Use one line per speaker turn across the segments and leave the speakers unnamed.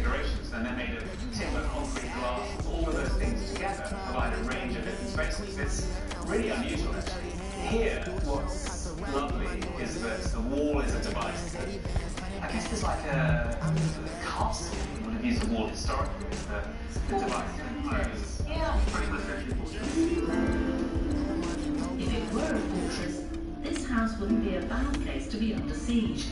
configurations, and they're made of timber, concrete, glass. All of those things together provide a range of different spaces. It's really unusual, actually. Here, what's lovely is that the wall is a device that, I guess there's like a castle. You would have used the wall historically as the device that grows pretty much every fortress.
If it were a fortress, this house wouldn't be a bad place to be under siege.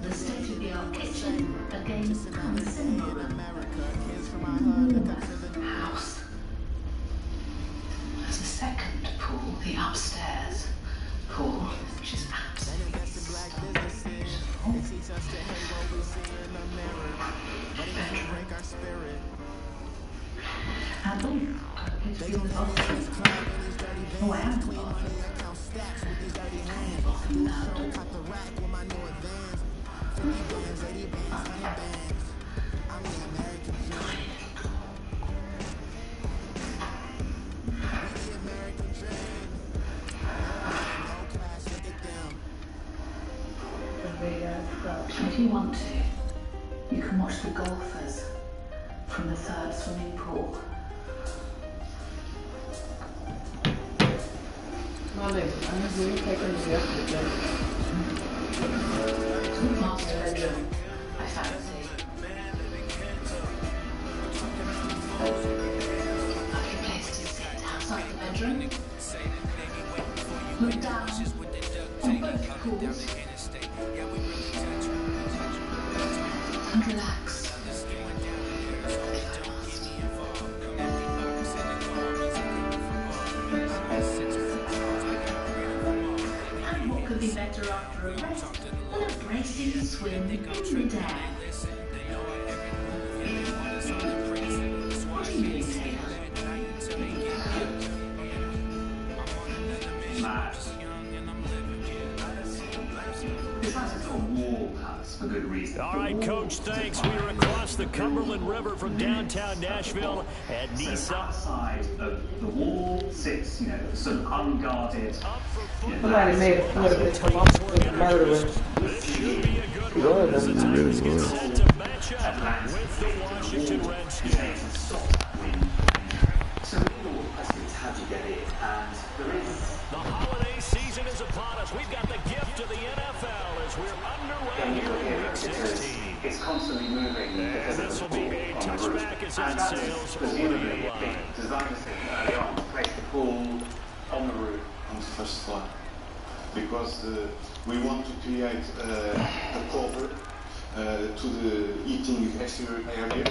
The state-of-the-art kitchen, a games and cinema room. House. There's a second pool, the upstairs pool, which is absolutely stunning. And it's in the bathroom. Oh, I am in the bathroom. If you want to, you can watch the golfers from the third swimming pool.
Molly, I'm just really taking this yesterday.
Master bedroom, I fancy. Lovely place to sit outside the bedroom. Look down on both pools and relax. And what could be better after a rest than a bracing swim in midair? What do you mean, Taylor?
Mad. This house is called Wall House for good reason.
All right, Coach, thanks. We are across the Cumberland River from downtown Nashville at
So
Nisa.
outside of the wall sits, sort of unguarded.
Somebody made a foot of it come up with a murderer.
This should be a good one.
Good.
As the Tigers get set to match up with the Washington Redskins.
So really all the question is how do you get in? And there is...
The holiday season is upon us. We've got the gift of the NFL as we're underway here in Week 16.
It's constantly moving.
And this will be a touchback as it sails over the
presumably a
line.
big design decision early on to place the pool on the roof.
On the first floor, because we want to create a cover to the eating exterior area.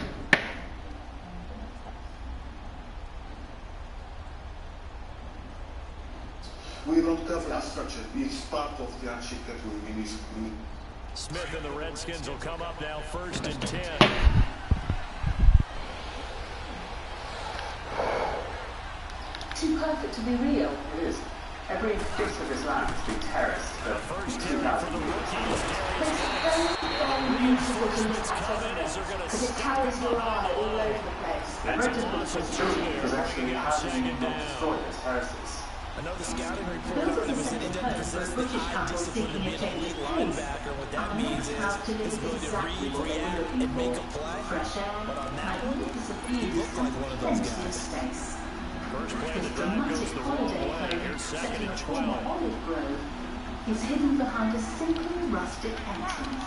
We don't cover the structure. It's part of the architecture in this.
Smith and the Redskins will come up now, 1st and 10.
Too perfect to be real.
It is. Every inch of this land has been terraced for
First
2,000
down for the
years.
rookies.
It's very, very beautiful to look
Coming
at,
as they're going to
because it carries your eye all over the place.
That's
Very
an
difficult
awesome
to
turn
see.
here.
Because actually, how do you
Second
not
down.
destroy those terraces?
Another scouting report
Built
that
in
was
the
it
home
doesn't
for a
possess the
British
high
couple
discipline
seeking
to
a
be an
change
elite
of pace.
linebacker. What that
Our
means
next
is
house
his
delivers
ability to
exactly what
read,
they were
react,
looking
and make a
for.
play.
Fresh air,
But on that one,
magnificent
he
views,
looked like one of those
plenty of
guys.
space.
First play of
This
the drive goes
dramatic
the wrong
holiday
way.
home
Here's
set
2nd
in a
and
former
12.
olive grove is hidden behind a simply rustic entrance.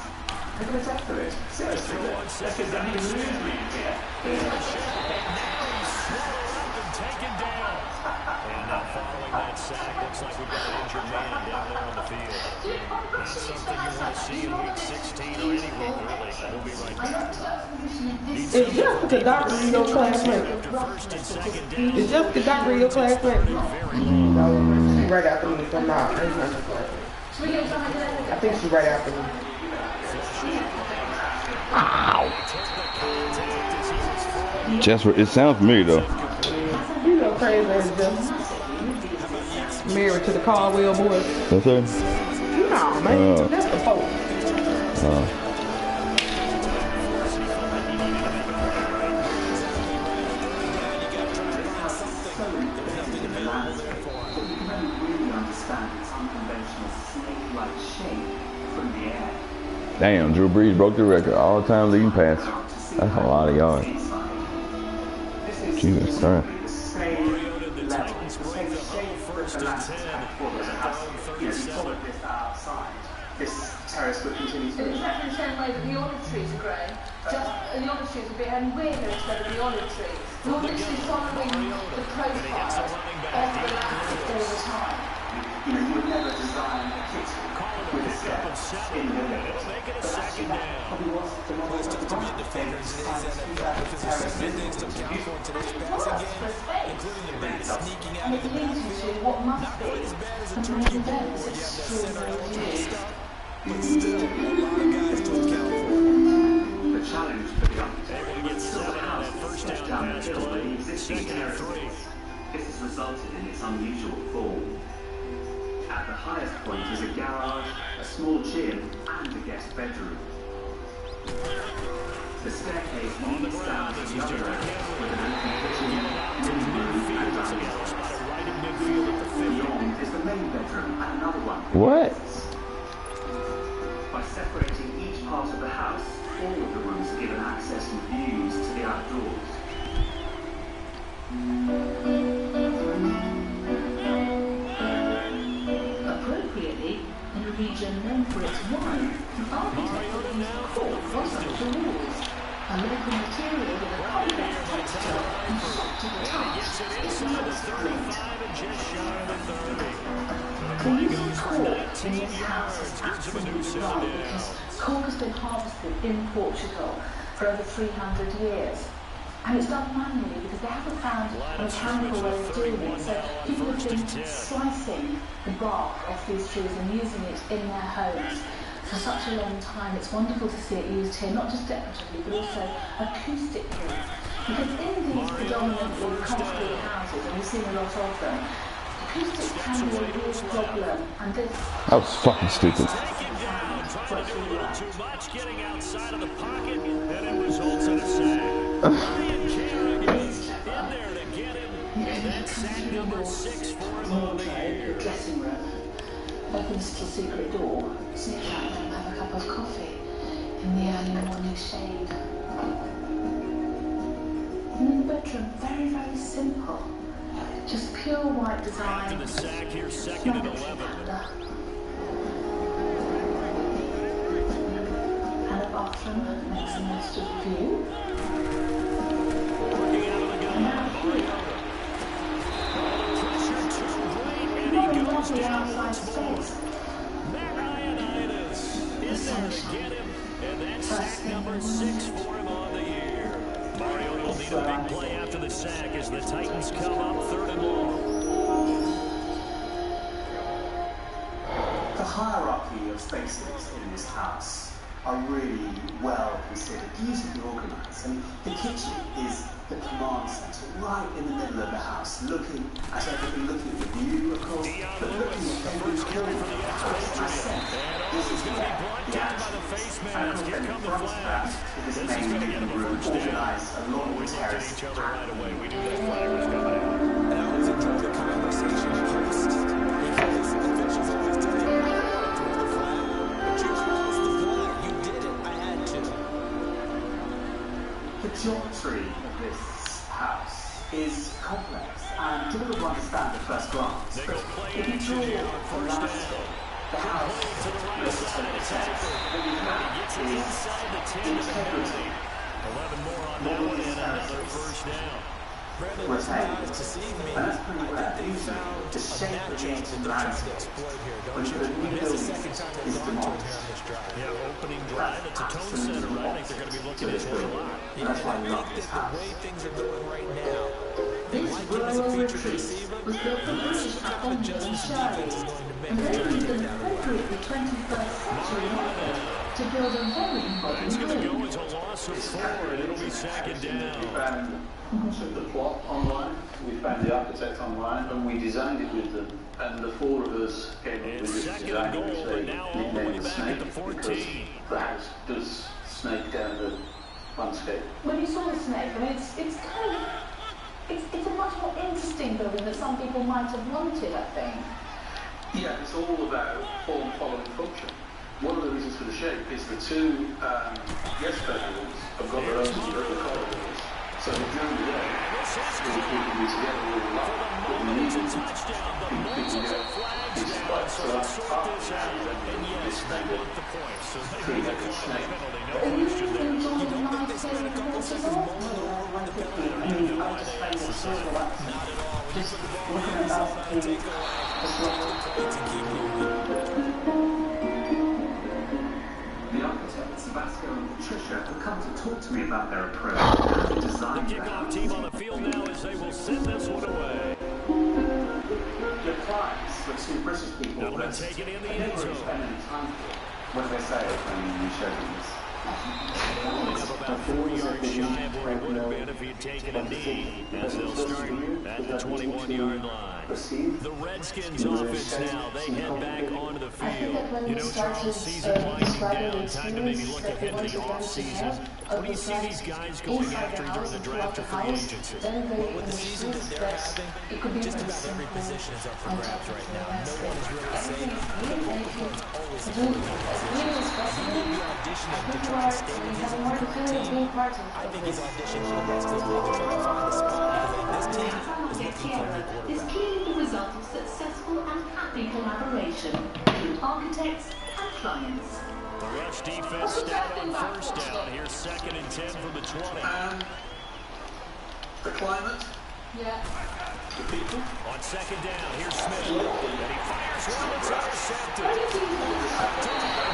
Look at the depth of it. Seriously,
Throw on
this
second
is an
down.
movement here.
Taken down. And now following that sack, looks like we've got an injured man down there on the field. Not something you want to see in Week 16 or any week, really. We'll be right back.
Is Jessica Dockery your classmate?
After 1st and 2nd down.
Is Jessica Dockery your classmate? No, she's right after me. So I'm not. I ain't not her classmate. I think she's right after me.
Jasper, it sounds familiar though.
You know, crazy as just married to the Caldwell boys.
That's her?
No, man, that's the Pope.
Snake-like shape from the air.
Damn, Drew Brees broke the record. All-time leading pass. That's a lot of yards. Jesus Christ.
Mariota, the Titans break the huddle first and 10 at their own 37.
This terrace would continue to...
In exactly the same way that the olive trees are growing. Just the olive trees would be, and we're going to go to the olive trees. We're literally following the profile of the land over time.
You know, you would never design a kitchen with a step in the middle.
It'll make it a second down.
Well, it's tough to be a defender in today's NFL because there's so many things to account for in today's passing game, including the back sneaking out of the backfield.
What must
Not
be
quite as bad as a
a
turkey
main
ball
event
where you have that center element
is
stuff, but still a lot of guys to account for.
The challenge for the
Able to get 7 on that first down pass play. Second and 3.
This has resulted in its unusual form. At the highest point is a garage, a small gym, and a guest bedroom. The staircase leads down to the other end with an open kitchen, living room, and dining room. Beyond is the main bedroom and another one.
What?
By separating each part of the house, all of the rooms are given access and views to the outdoors.
Appropriately, in a region known for its wine, architecture used cork for the walls, a local material with a complex texture and soft to the touch. It looks great. The use of cork in this house is absolutely right because cork has been harvested in Portugal for over 300 years. And it's done manually because they haven't found a mechanical way of doing it. So people have been slicing the bark off these trees and using it in their homes for such a long time. It's wonderful to see it used here, not just decoratively, but also acoustically. Because in these predominantly concrete houses, and we've seen a lot of them, acoustics can be a real problem. And this...
That was fucking stupid.
Too much getting outside of the pocket, and it results in a sack. Ryan Kerrigan in there to get him. And that's sack number 6 for him on the year.
The dressing room. Open this little secret door, sneak out and have a cup of coffee in the early morning shade. And in the bedroom, very, very simple. Just pure white design.
To the sack here, second and 11.
And a bathroom makes the most of the view.
Working out of the gun.
And now here,
Pressure too great, and
what
he
a
goes
lovely
down
outside
once more.
space.
Marionitis in there to get him, and that's sack number 6 for him on the year. Mariota will need a big play after the sack as the Titans come up 3rd and long.
The hierarchy of spaces in this house are really well considered, beautifully organised. And the kitchen is the command centre, right in the middle of the house, looking at everything, looking at the view, of course, but looking at every corner of the house. I said, this is
Going to be brought down by the face mask. Here come the flags.
this
This is
main
going to get him a
living room
first down.
organised along
We
the
looked at
terrace.
each other right away. We knew that flag was coming out.
And I always enjoy the conversation post because officials always tell you, I don't want to throw the flag, but you chose the flag. You did it. I had to.
The geometry of this house is complex and difficult to understand at first glance.
They
But
go play
if you
action
draw
here on
the
first
landscape,
down.
the house
To the right
looks
side of the
text. What you have
Gets it
is
inside the 10 to the
integrity.
11 more on that one and another first down.
Brandon, those guys deceived me.
And that's pretty
I
rare.
think they found
The
a
shape of the
matchup
ancient
that they're trying to
landscape.
exploit here,
When
don't
you
you?
put a new
I mean, that's the
building
second time
is
they've gone to him
demolished.
here on this drive.
Yeah, opening drive. It's a tone setter. I think they're going to be looking at it a lot.
And that's why I
I
love
think
this
that the
house.
way things are going right now, they
This
might give us a
rural
featured
retreat
receiver,
was built for
and let's see
British
what kind of
Columbia and
adjustments the
Shirley,
defense is going to make
and
to
they
try to
used
take
an
that away.
appropriately 21st century method to build a very modern
It's going to go
home.
as a loss of 4, and it'll be second down.
Took the plot online, we found the architect online, and we designed it with them. And the 4 of us came up with
It's
this
second
design,
and goal,
which
but
they
now all the way
nicknamed the
back
Snake,
at the
because
14.
the house does snake down the landscape.
When you saw the snake, I mean, it's kind of, it's a much more interesting building that some people might have wanted, I think.
Yeah, it's all about form following function. One of the reasons for the shape is the 2 guest bedrooms have got their own
see that it's
penalty, no
Are you
question there.
enjoying live playing in Portugal? Just looking at
the architect, Sebastian and Patricia, have come to talk to me about their approach and the design.
The kickoff team on the field now as they will send this one away.
The clients were two British people
That'll be
that
taken in the
I
end
never
zone.
spent any time with. What did they say when you showed them this?
Only up about 4 yards shy of where he would have been if he had taken a knee, as they'll start at the 21-yard line. The Redskins offense now, they head back onto the field. You know, Charles, season winding down, time to maybe look ahead to the offseason. What do you see these guys going after during the draft or free agency?
Well, with the season that they're having, just about every position is up for grabs right now. No one is really safe. It's always a good He may be auditioning to try and stay with his team. I think he's auditioning for the Redskins to try to find a spot because this team is looking for a new
is
quarterback.
clearly the result of successful and happy collaboration between architects and clients.
The rush defense stout on first down. Here's 2nd and 10 from the 20.
The climate?
Yeah.
The people?
On 2nd down, here's Smith. And he fires one that's intercepted.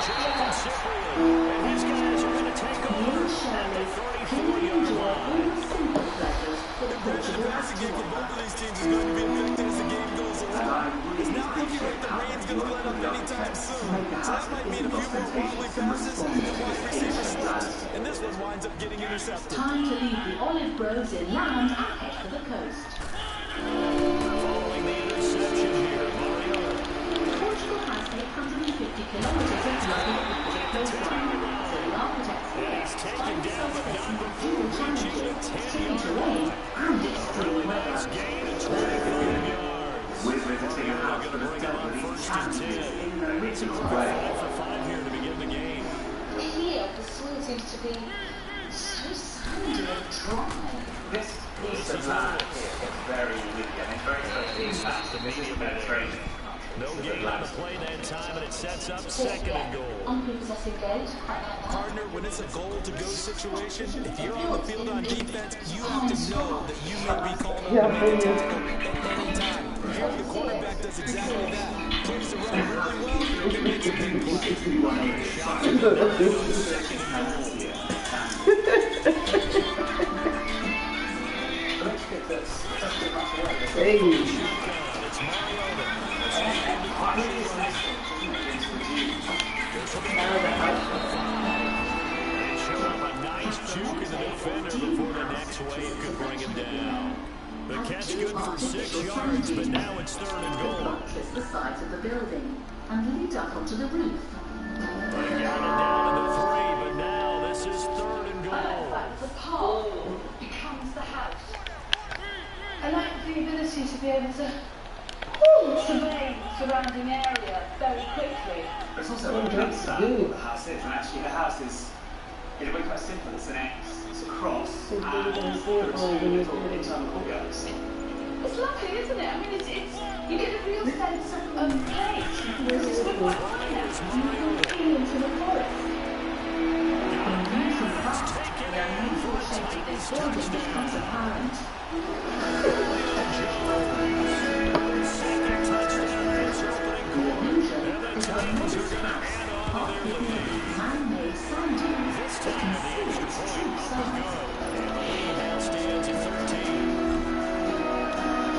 Jonathan Cyprian. And his guys are going to take over at the 34-yard line.
The passing game for both of these teams is going to be affected as the game goes along. It's not looking like the rain's going to let up anytime soon. So that might mean a few more wobbly passes and wide receiver slips. And this one winds up getting intercepted.
Time to leave the olive groves in land and head for the coast.
Following the interception here, Mario.
Portugal has 850 kilometers of rugged coastline. Architects
And he's taken down, but not before reaching the 10-yard line.
and extreme weather.
Gain of 25 yards.
We're visiting a house
Going
that
to
has
bring him
dealt
up
with these
1st and
challenges
10.
in the original
Five
way.
for 5 here to begin the game.
Here, the soil seems to be so sandy and dry.
This piece of land here gets very windy and it's very close to the impact of this is the Mediterranean.
No gain on the play that time, and it sets up 2nd and goal.
Unprepossessing gate, quite like that.
Partner, when it's a goal-to-go situation, if you're on the field on defense, you have to know that you may be called on to make a tackle at any time. Here, the quarterback does exactly that. Plays the run really well, and makes a big play.
Hey.
They show up a nice juke in the defender before the next wave could bring him down. The catch good for 6 yards, but now it's 3rd and goal.
Kiss the sides of the building and lead up onto the roof.
They got it down to the 3, but now this is 3rd and goal.
The park becomes the house. I like the ability to be able to survey the surrounding area very quickly.
It's also understand what the house is, and actually the house is, in a way, quite simple. It's an X, it's a cross, and there are two little internal courtyards.
It's lovely, isn't it? I mean, it's you get a real sense of place. Because it's quite high now. You can feel into the forest. The unusual shape of this building becomes apparent.
Second touchdown in this opening quarter. And the Titans are going to add on to their lead.
Man-made sand dunes.
This time the extra point up and go. And the lead now stands at 13.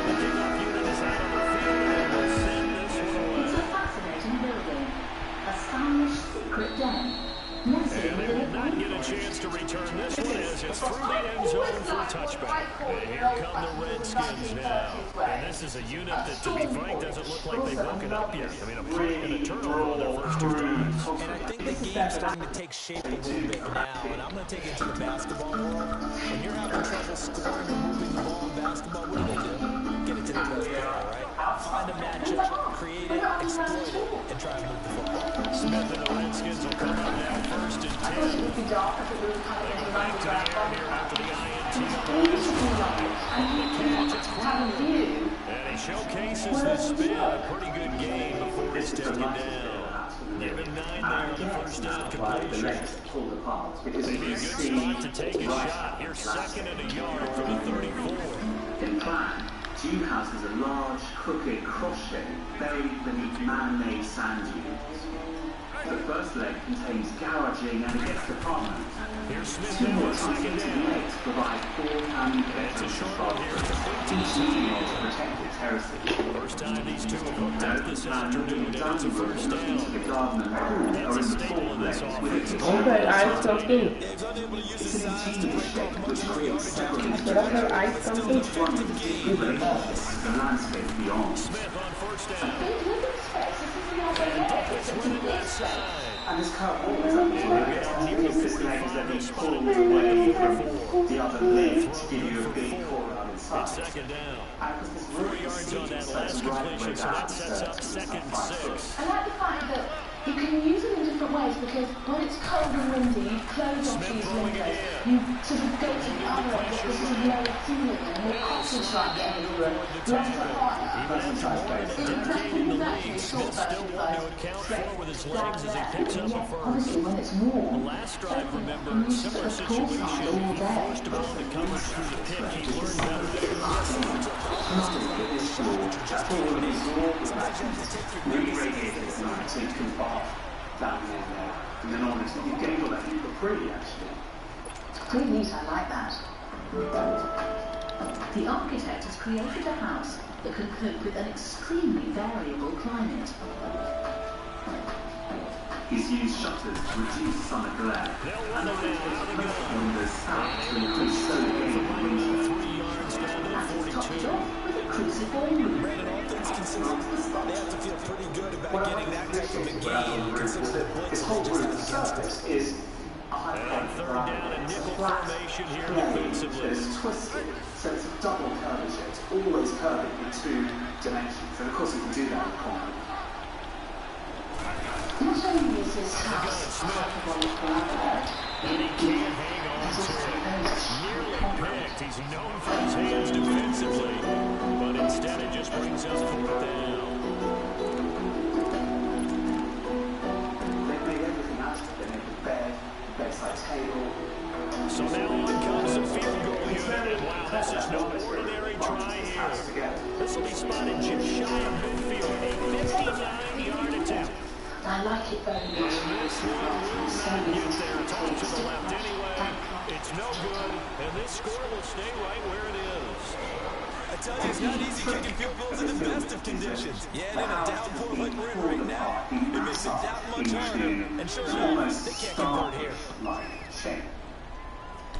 The kickoff unit is out on the field and will send this one
It's a
away.
fascinating building. A stylish secret den. Nestled
And they
within
will
a
not get a chance to return this one as it's through the end zone for a touchback. And here come the Redskins now. And this is a unit that, to be frank, doesn't look like they've woken up yet. I mean, a punt and a turnover on their first 2 drives.
And I think the game's starting to take shape a little bit now, and I'm going to take it to the basketball world. When you're having trouble scoring or moving the ball in basketball, what do? Get it to the best player, right? Find a matchup, create it, exploit it, and try and move the football.
Smith and the Redskins will come up now 1st and 10. They go back to the air here after the INT. And he showcases the spin. A pretty good game before he's taken down.
in the middle.
Given 9
And
there
I
on the
get
first down
now why the
completion.
legs are pulled apart, because you
Maybe
can
a good
see
spot to take a
right
shot. You're
hand
second and a
landscape.
yard from the 34.
In plan, Dewhouse is a large, crooked cross shape buried beneath man-made sand dunes. The first leg contains garaging and a guest apartment.
Here's Smith
Two
now
more
on second
truncated
down.
legs provide 4 family
It's a
bedrooms
short
and
one here.
bathrooms, each leading onto protected terraces.
First time these two have hooked up this afternoon, and it's a
Dining room
first
looking
down.
to the garden and pool
That's
are
a
in the
staple
fourth
of this
leg with a
offense.
kitchen.
Okay, ice come through.
It's an ingenious shape which creates several
But I heard ice come through.
each one with distinct relationships to the landscape beyond.
Smith on first down.
And this curve always up to this leg is then being pulled away from the other leg to give you a big corner on its side.
It's second down.
And because this
4
root
yards on that
so
last
it's right
completion,
way
so
down
that sets up
to
second and
5 foot.
6.
I like the fact that you can use it in different ways because when it's cold and windy, you close off these windows. You sort of go to the other end, get this sort of lower ceiling and your cottage like everywhere. Lots of fire.
Smith still wanting to account for with his legs as he picks up a first.
Obviously, when it's warm,
The last drive, remember, similar situation. He forced a ball to come through the pick. He learned better there.
Re-radiated tonight so you can bar down in there. And then honestly, you gave all that for free actually.
pretty neat, I like that. The architect has created a house that can cope with an extremely variable climate.
He's used shutters to reduce summer glare and windows south to increase solar gain in winter.
3 yards down to the
And it's topped
42.
off with a cruciform roof.
Brandon, all things considered, they have to feel pretty good about getting that type of a game, considering the blitz
This whole
just
roof
got
surface is a high
And third down and nickel formation here defensively.
It's twisted, so it's a double curvature. It's always curving in 2 dimensions, and of course you can do that with concrete.
Not only is this house capable of ground,
And he can't hang on to it. Nearly picked. He's known for his hands defensively, but instead it just brings us 4th down.
They've made everything out of it. They made the bed, the bedside table.
So now on comes the field goal unit, and wow, this is no ordinary try here. This will be spotted just shy of midfield, a 59-yard attempt.
I like it very much.
This one will not get there. It's off to the left anyway. It's no good, and this score will stay right where it is.
I tell you, it's not easy kicking field goals in the best of conditions. Yeah, and in a downpour like we're in right now, it makes it that much harder. And sure enough, they can't convert here.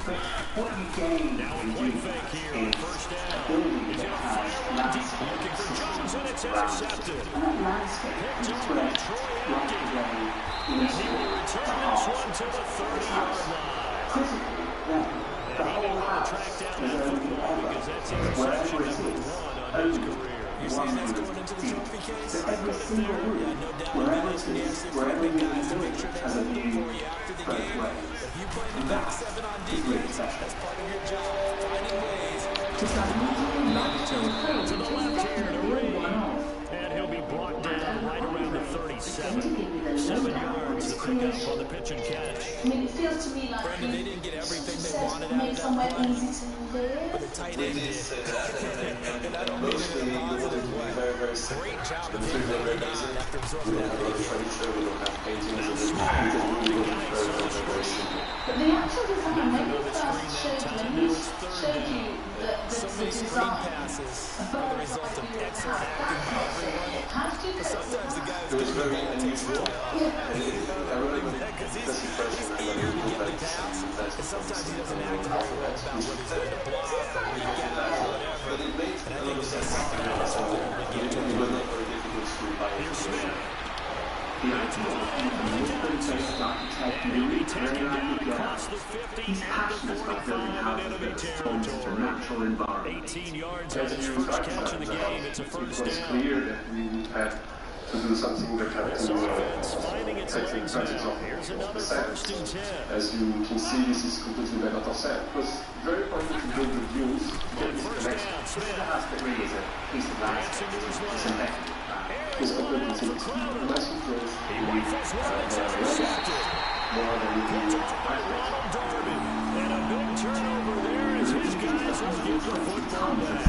But what you gain
Now a
in
play
doing
fake here on
is
first
a
down.
building
He's
that
going to
has
fire one deep,
landscape
looking for Jones, and it's
around it.
intercepted.
And that landscape
Picked
is
off
where
by Troy
right
Apke.
away
And
into
he will
the
return this
heart
one to the 30-yard line.
critically, then, the
And he may
whole
want to
house
track down
is
that
only
football
ever,
because that's
wherever
interception
it
number
is,
1 on his
only
career.
You're saying that's going into the
deep.
trophy case?
So every single room,
Yeah, no doubt.
wherever
It's
it
the
is,
answer
wherever
for the
you
guys to
do
make
it,
sure they
has a
have
view
for you after the
both
game.
ways.
If you play the
And
back
that
7 on
is really
defense,
special.
that's part of your job, finding ways.
It's unusually not to encourage
To the left here to Reed.
one-off.
And he'll be brought down right around the 37.
To give you the
7
lowdown on
yards
its
to pick up
creation.
on the pitch and catch.
I mean, it feels to me like
Brandon, they didn't get everything they wanted out
make
of that
somewhere
play,
easy to live.
but the tight end did. And I don't mean it in a positive way. Great job of hitting the line after absorbing that big
But the actual design, when you first showed you
So
the
many screen
design,
passes are the result of excellent acting by everyone. But sometimes the guy who's going to ball takes the tie off. Because he's eager to get the pass, and sometimes he doesn't act well about whether he's going to block or leak out or whatever. And I think that that's something that's going to get to him.
Here's Smith.
He'll
be taken down across the 50
He's
and the
passionate about building
45
houses
in enemy
that respond to the
territory.
natural environment.
18 yards on his first catch of the game. It's a first
It was
down.
clear that we had to do something that had
This
to
offense finding its
take
legs
advantage
now.
of
Here's
the
another
set.
1st and 10.
As you can see, this is completely made out of sand. It was very important to build the views.
And first down,
This is
Smith.
a house that really is a piece of
Dancing
landscape.
to his
It's
left.
an epic plan.
is completely massive race. More than you can
and a big turnover there as his guys will get the football back.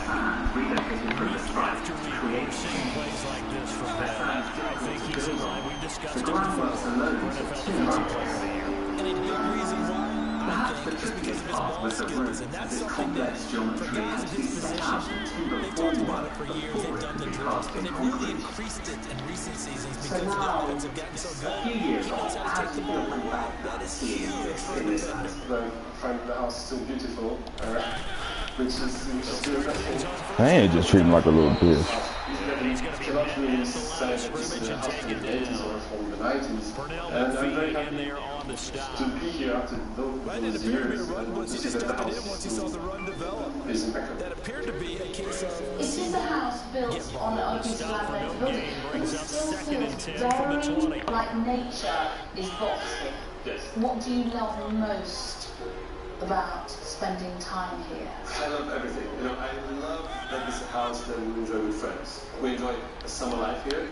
After we're seeing plays like this from him, I think he's in line. We've discussed it before for NFL Defensive Player of the Year.
And a big reason why, I think, is because of his ball skills. And that's something that, for guys in his position, they've talked about it for years. They've done the drills. But they've really increased it in recent seasons because the offense have gotten so good. He knows how to take the ball. That is huge for a defender.
I find the house so beautiful, which is good.
I ain't just treat him like a little bitch.
Cannot really say that this is a house from the 80s or from the 90s. And I'm very happy to be here after those years and to see that the house is impeccable.
That appeared to be a case of...
This is a house built on a piece of land, but it still feels very like nature is boxed in.
Yes.
What do you love most about spending time here?
I love everything. You know, I love that this is a house that we enjoy with friends. We enjoy a summer life here.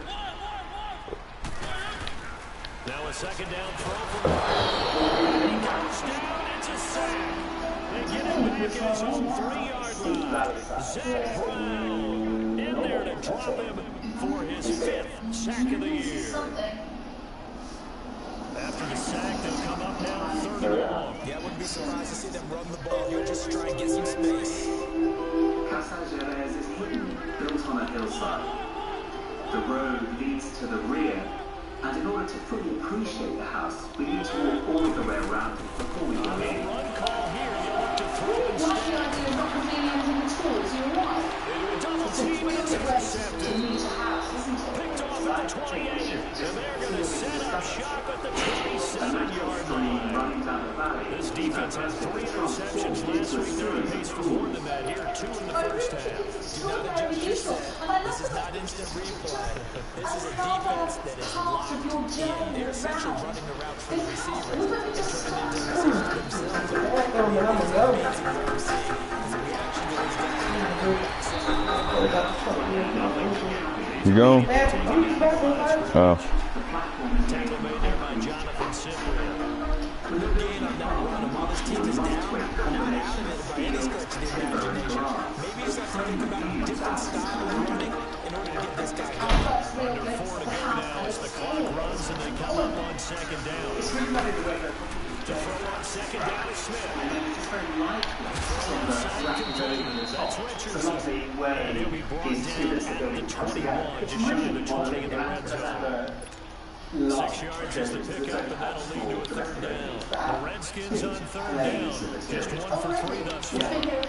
Now a second down throw from he goes down, it's a sack. They get him back at his own 3-yard line. Zach Brown in there to drop him for his 5th sack of the year. After the sack, they'll come up now 3rd and long.
Yeah, I wouldn't be surprised to see them run the ball here just to try and get some space.
Casa Jerez is hidden, built on a hillside. The road leads to the rear, and in order to fully appreciate the house, we need to walk all the way around it before we go in.
Run call here, you look to throw
Why the idea of not convenient in the tools? You're right.
double
It's a
team
great
is
place
intercepted.
to meet a house, isn't it?
Picked off at the 28, and they're going to set up shop at the 27-yard line.
Running down the valley.
This defense has 3 interceptions last week. They're on pace for more than that here, 2 in the first half.
Do not adjust your set. This is not instant replay. This is a defense that is locked in. They're essentially running the route for the receivers and turning into interceptions themselves. One of the amazing things we're seeing is the reaction to these guys.
You going? Oh.
Tackle made there by Jonathan Cyprian.
Good gain on that run, and while this team is down, not out of it by any stretch of the imagination. Maybe you start to think about a different style of running in order to get this guy going.
Under 4 to go now as the clock runs and they come up on 2nd down. To throw on 2nd down is Smith. That's Richardson. And he'll be brought down at the 21, just shy of the 20 in the red zone. 6 yards is the pickup, and that'll lead to a 3rd down. The Redskins on 3rd down. Just 1 for 3 thus far.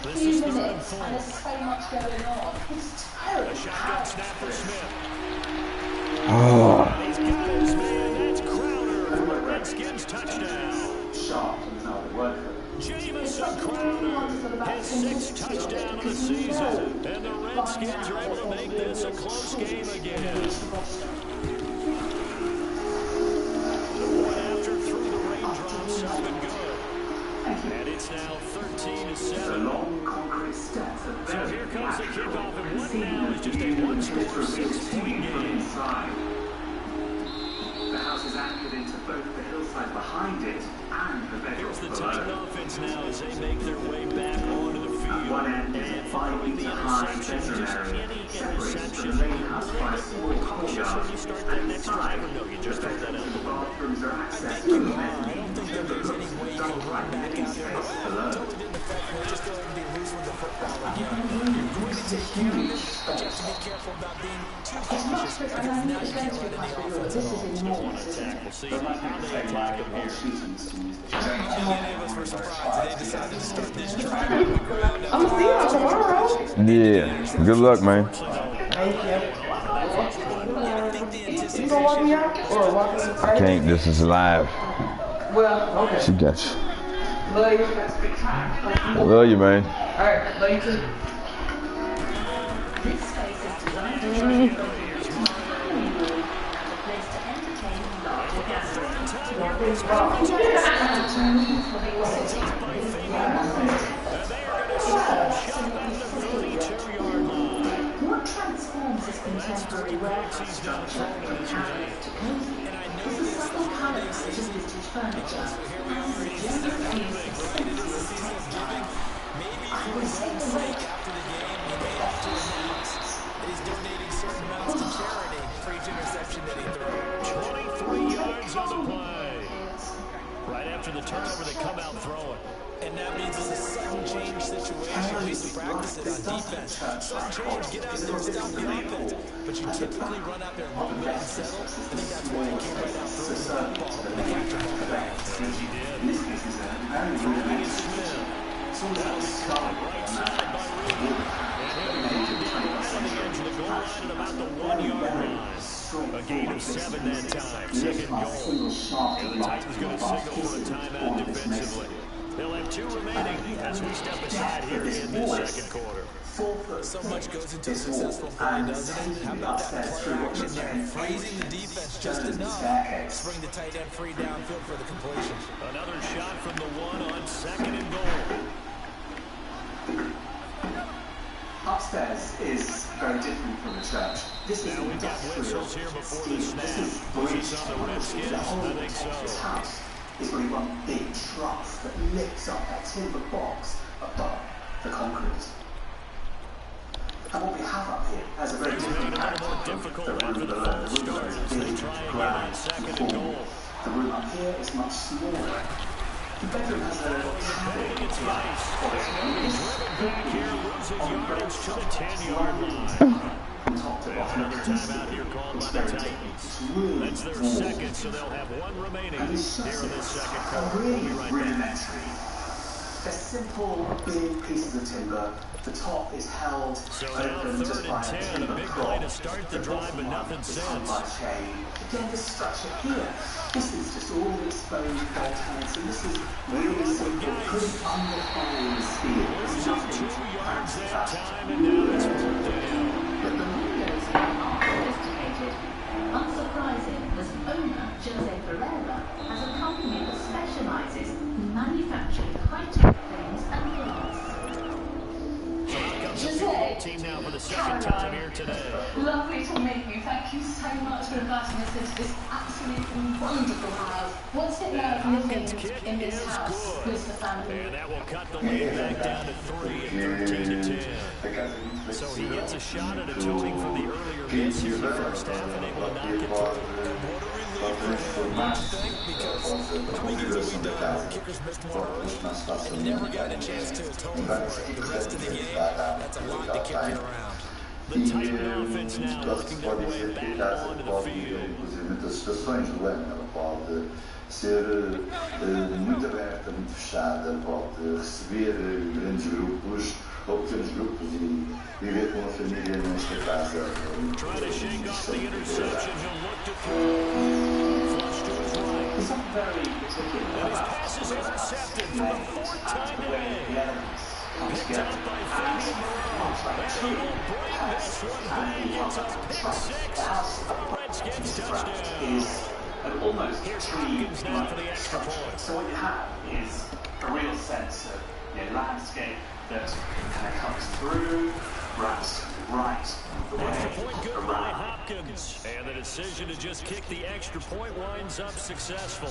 This is 3rd and 4.
And there's so much going on. It's terrible.
A shotgun snap for Smith.
Oh.
He's got his man. That's Crowder for a Redskins touchdown.
Sharp and how they work.
Jamison Crowder, his 6th touchdown of the season, and the Redskins are able to make this a close game again. The one after through the raindrops up and good, and it's now 13-7.
Long concrete steps are
So
very
here comes the kickoff, and what
seen
now is just a one-score 6-point game.
inside. The house is anchored into both the hillside behind it and the bedrock
Here's the
below.
Titan offense now as they make their way back onto the field.
One end is a
And following the
5-meter-high
interception,
bedroom
just
area
any
separated
interception,
the
you're
main house by a
a
small
little cautious when
courtyard.
you start that next drive, or no, you just throw that out the
The
window.
bathrooms are accessed
You
from the
are. I
mezzanine.
don't think that there's any way you can run back out there.
below.
Totally didn't affect me. Just go ahead and be loose with the football again. You're going to take care of it, but you have to be careful about being too cautious because now you can't run in the offense at all.
Don't want to attack. We'll see how they attack him here.
Too many of us were surprised. They decided to start this drive.
I'm gonna see y'all tomorrow.
Yeah. Good luck, man.
Thank you. You gonna walk me out or walk me?
Can't. This is live.
Well, okay.
She got you.
Love you.
Love you, man.
All right, love you too.
This space is designed to show you a place to entertain larger gatherings. What transforms this contemporary very well-cut structure from cabinet to cozy. It's a subtle palette to vintage furniture, and it's a generous piece of sensible textile. I would say the rate
after the game, he may have to announce that he's donating certain amounts to charity for each interception that he throws.
23 yards on the play. Right after the turnover, they come out throwing.
And that means it's a sudden change situation. We used to practice it on defense. Sudden change, get out there and stop the offense. But you typically run out there and roll it and settle. I think that's why he came right out throwing the ball and they captured the ball.
Yes, he did.
In this case, it's a very
Throwing is Smith.
It's always a start
Right side by Rudy. And he'll get down right on the edge of the goal line at about the 1-yard line. A gain of 7 that time. Second goal. And the Titans going to signal for a timeout defensively. They'll have 2 remaining as we step aside here in the second quarter.
So much goes into a successful play, doesn't it? How about that play action there? Freezing the defense just enough to bring the tight end free downfield for the completion.
Another shot from the 1 on 2nd and goal.
Upstairs is very different from the church. This is
We've got whistles here before the snap. Was this on the Redskins? I think so.
This house is really one big truss that lifts up that timber box above the concrete. And what we have up here has a very different character.
More difficult after the false start as they try again on 2nd and goal.
The room up here is much smaller. The bedroom has a cabin
It's nice. Back here, loses yardage to the 10-yard line. Another timeout here called by the Titans. That's their second, so they'll have 1 remaining here in this second quarter. We'll be right back.
They're simple, big pieces of timber. The top is held
so now
open just
3rd
by
and 10, a big play to start the drive, but nothing since.
Again, this structure here, this is just all exposed boltheads, and this is really simple, pretty undefined steel. There's nothing
2 yards that time, and now it's 4th down.
But the windows are sophisticated. Unsurprising, as owner Jose Pereira has a company that specializes in manufacturing high-tech frames and glass.
Jose, team now for the second time here today.
Lovely to meet you. Thank you so much for inviting us into this absolutely wonderful house. What's it like living in this house with the family?
And that will cut the lead back down to 3 and 13 to 10. So he gets a shot at atoning for the earlier miss here in the first half and able to knock it through.
Kickers missed one early and never got a chance to atone for it. The rest of the game, that's a lot to carry around.
The Titan offense now working their way back onto the field.
Muitas situações do ano, ela pode ser muito aberta, muito fechada, pode receber grandes grupos ou pequenos grupos e viver com a família nesta casa.
Trying to shake off the interception, he'll look to throw. Flush to his right.
It's not very particular.
And his pass is intercepted for the 4th time today. Picked up by Fabian Moreau. And he will bring this one back. It's a pick 6 for the Redskins touchdown.
And almost
Here's Hopkins now for the extra point.
So what you have is a real sense of landscape that kind of comes through, wraps right the way
Extra point good by
around.
Hopkins. And the decision to just kick the extra point winds up successful.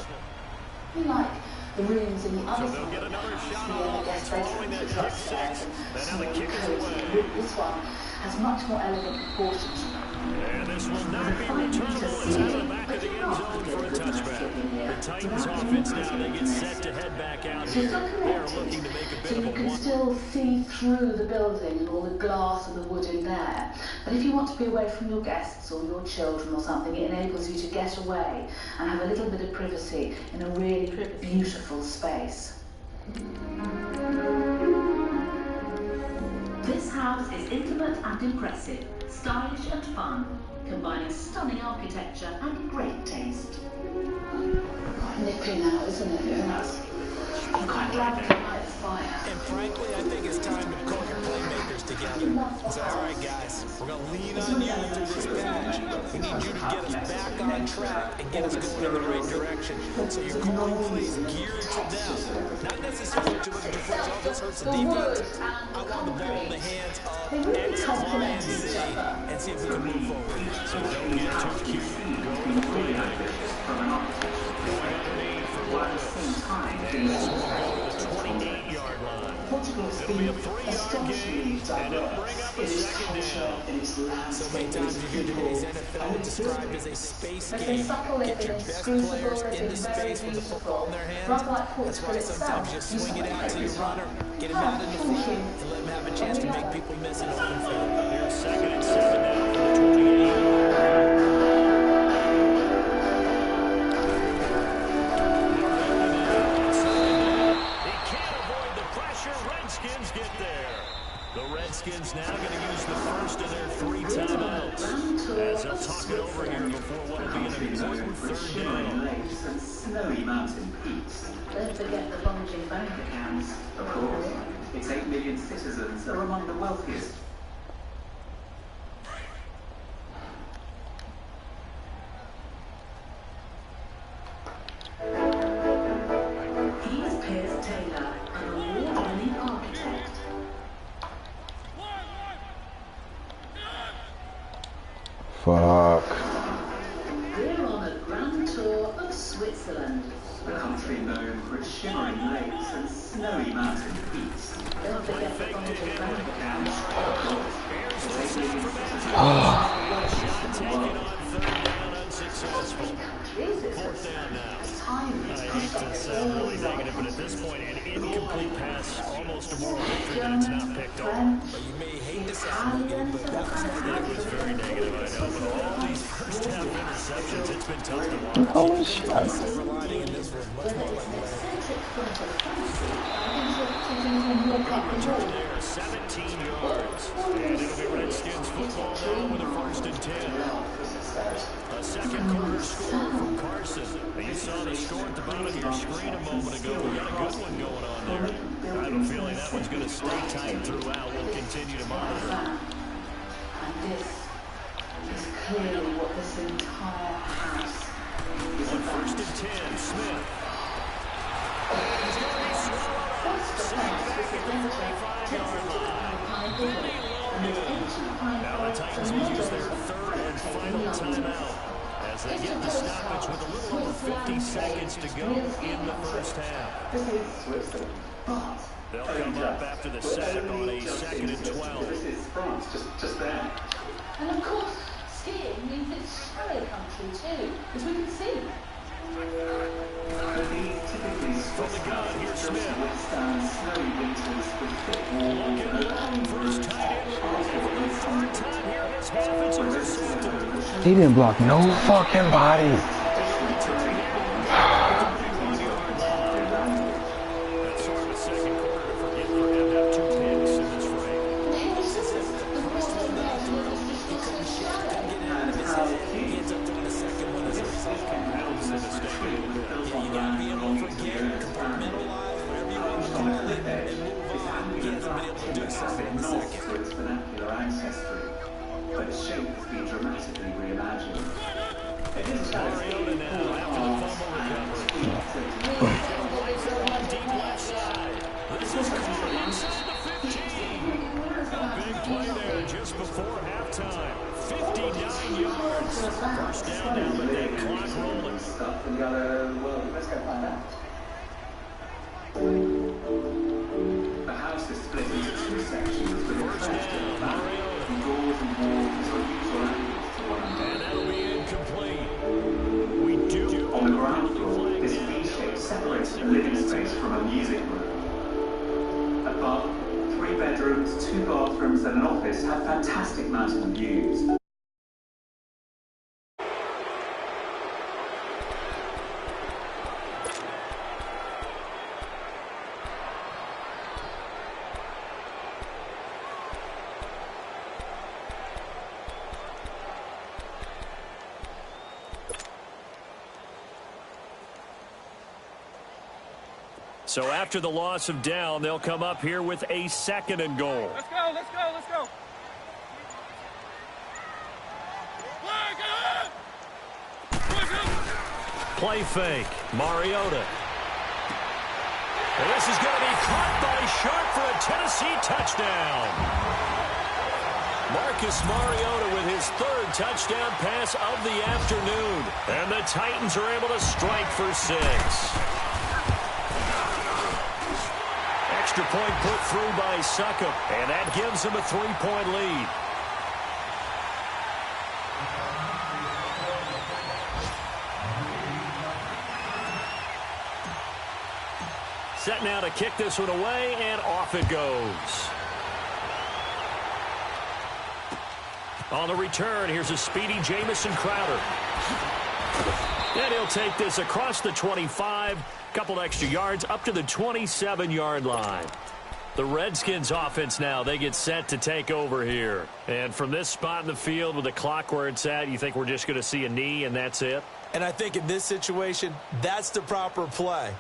We like the rooms in the other
So they'll get another shot on offense following that kick 6. And now the kick is away.
This one has much more elegant proportions.
And this will not be returnable. It's out of the back of the end zone for a touchback. The Titans offense now, they get set to head back out here. They are looking to make a bit
So
of
you
a
can
one.
still see through the building and all the glass and the wood in there. But if you want to be away from your guests or your children or something, it enables you to get away and have a little bit of privacy in a really beautiful space. This house is intimate and impressive, stylish and fun, combining stunning architecture and great taste. Quite nippy now, isn't it? Yes. I'm quite glad we can light the fire.
And frankly, I think it's time to call your playmakers together and say, all right, guys, we're going to lean on you through this patch. We need you to get us back on track and get us going in the right direction. So you're calling plays geared to them, not necessarily to looking to force all this hurts the defense. I want the ball in the hands of X, Y, and Z and see if we can move forward.
So don't get too cute. Go to the front end. Going underneath for Lewis. And this will go to the 28-yard line. It'll be a 3-yard gain, and it'll bring up a second down.
So many times you hear today's NFL described as a space game. Get your best players in the space with the football in their hands. That's why sometimes you swing it out to your runner, get him out in the field, and let him have a chance to make people miss an open field.
Here's 2nd and 7 now from the 28. Redskins get there. The Redskins now going to use the first of their 3 timeouts as they'll talk it over here before what will be an important 3rd down.
And snowy mountain peaks.
Don't forget the bulging bank accounts.
Of course, its 8 million citizens are among the wealthiest.
Fuck.
We're on a grand tour of Switzerland.
A country known for its shimmering lakes and snowy mountain peaks.
Don't forget the bulging bank accounts.
Fourth down now. I hate to sound really negative, but at this point, an incomplete pass, almost a moral victory that it's not picked up.
You may hate to sound negative, but that was
It was very negative, I know. But all these first half interceptions, it's been tough to watch.
Holy shit.
silver lining in this one. Much more like
Return there, 17 yards. And it'll be Redskins football now with a 1st and 10. A second quarter score from Carson. You saw the score at the bottom of your screen a moment ago. We got a good one going on there. I have a feeling that one's going to stay tight throughout. We'll continue to monitor.
And this is clearly what this entire house is
On
about.
1st and 10, Smith. He's going to be swallowed up. Sitting back at the 45-yard line. Really long. Now the Titans will use their 3rd and final timeout as they get the stoppage with a little over 50 seconds to go in the first half. They'll come up after the sack on a 2nd and 12.
This is France, just there.
And of course, skiing means it's snowy country too, as we can see.
These typically
From the gun, here's Smith.
withstand snowy winters with thick walls and
Looking for his tight end for the 3rd time here in this half. It's intercepted.
He didn't block no fucking body.
That's sort of a second quarter to forget you have to have 2 picks in this frame.
he ends up doing the second one as a result.
That was a mistake a little bit.
Yeah, you gotta be able to forget, compartmentalize, whatever you want to call it, and move on. He hasn't been able to do so in the
not
second.
to its vernacular ancestry, but its shape has been dramatically reimagined. It is
Mariota now after the fumble recovery. Deep left side. This is caught inside the 15. A big play there just before halftime. 59 yards. First down now, but that clock rolling.
Stuff in the other world. Let's go find out. The house is split into 2 sections with
First down, Mariota.
doors and walls or usual angles to one another.
And that'll be incomplete. We do
On the ground floor, this V-shape separates the living space from a music room. Above, 3 bedrooms, 2 bathrooms and an office have fantastic mountain views.
So after the loss of down, they'll come up here with a 2nd and goal.
Let's go, let's go, let's go.
Play fake. Mariota. And this is going to be caught by Sharp USC touchdown. Marcus Mariota with his third touchdown pass of the afternoon. And the Titans are able to strike for 6. Extra point put through by Succop, and that gives them a 3-point lead. Set now to kick this one away, and off it goes. On the return, here's a speedy Jamison Crowder. And he'll take this across the 25, couple extra yards, up to the 27-yard line. The Redskins offense now, they get set to take over here. And from this spot in the field with the clock where it's at, you think we're just going to see a knee and that's it?
And I think in this situation, that's the proper play.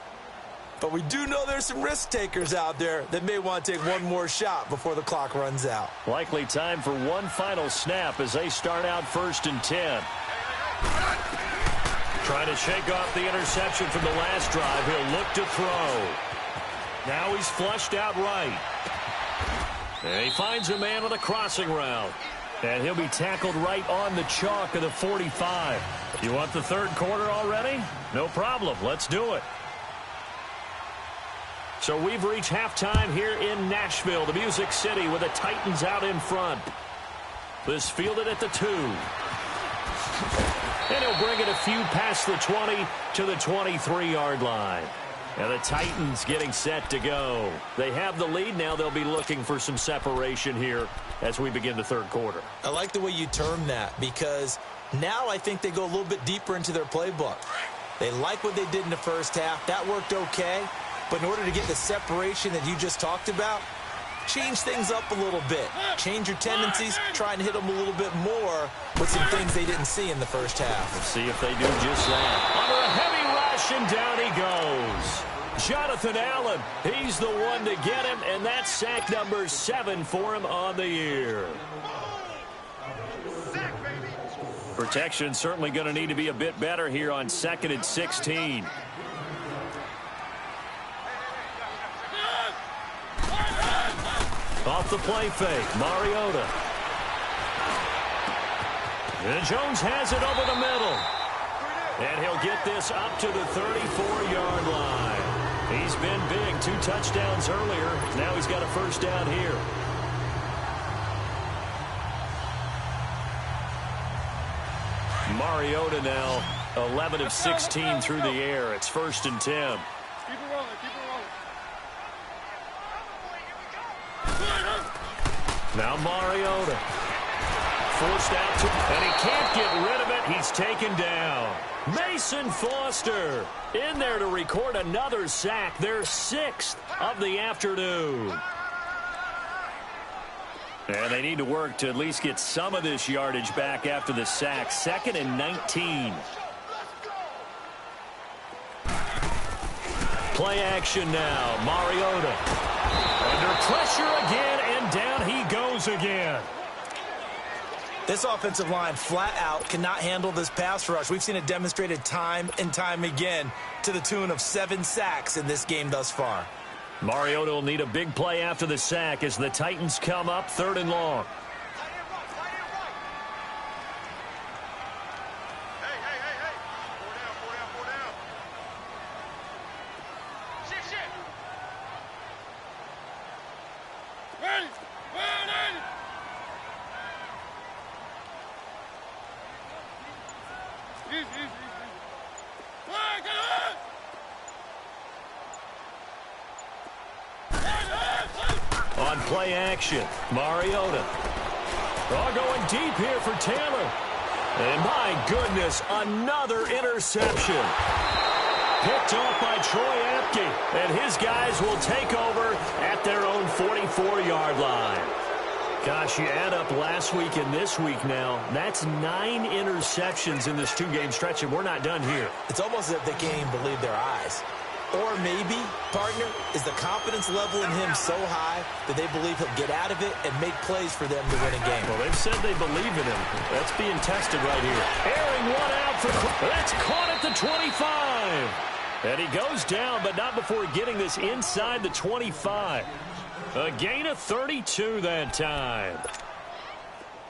But we do know there's some risk takers out there that may want to take one more shot before the clock runs out.
Likely time for one final snap as they start out 1st and 10. Trying to shake off the interception from the last drive. He'll look to throw. Now he's flushed out right. And he finds a man on a crossing route. And he'll be tackled right on the chalk of the 45. You want the third quarter already? No problem. Let's do it. So we've reached halftime here in Nashville, the Music City, with the Titans out in front. This fielded at the 2. And he'll bring it a few past the 20 to the 23-yard line. And the Titans getting set to go. They have the lead now. They'll be looking for some separation here as we begin the third quarter.
I like the way you term that, because now I think they go a little bit deeper into their playbook. They like what they did in the first half. That worked okay. But in order to get the separation that you just talked about, change things up a little bit. Change your tendencies, try and hit them a little bit more with some things they didn't see in the first half.
Let's see if they do just that. Under a heavy rush, and down he goes. Jonathan Allen, he's the one to get him, and that's sack number 7 for him on the year. Protection certainly going to need to be a bit better here on 2nd and 16. Off the play fake, Mariota. And Jones has it over the middle. And he'll get this up to the 34-yard line. He's been big, 2 touchdowns earlier. Now he's got a first down here. Mariota now 11 of 16 through the air. It's 1st and 10.
Keep it rolling, keep it rolling.
Now Mariota. Forced out to, and he can't get rid of it. He's taken down. Mason Foster in there to record another sack. Their 6th of the afternoon. And they need to work to at least get some of this yardage back after the sack. 2nd and 19. Play action now. Mariota. Under pressure again, and down he goes again.
This offensive line flat out cannot handle this pass rush. We've seen it demonstrated time and time again to the tune of 7 sacks in this game thus far.
Mariota will need a big play after the sack as the Titans come up 3rd and long. On play action, Mariota. All going deep here for Taylor. And my goodness, another interception. Picked off by Troy Apke. And his guys will take over at their own 44-yard line. Gosh, you add up last week and this week now, that's 9 interceptions in this 2-game stretch, and we're not done here.
It's almost as if they can't even believe their eyes. Or maybe, partner, is the confidence level in him so high that they believe he'll get out of it and make plays for them to win a game.
Well, they've said they believe in him. That's being tested right here. Airing one out for... That's caught at the 25. And he goes down, but not before getting this inside the 25. A gain of 32 that time.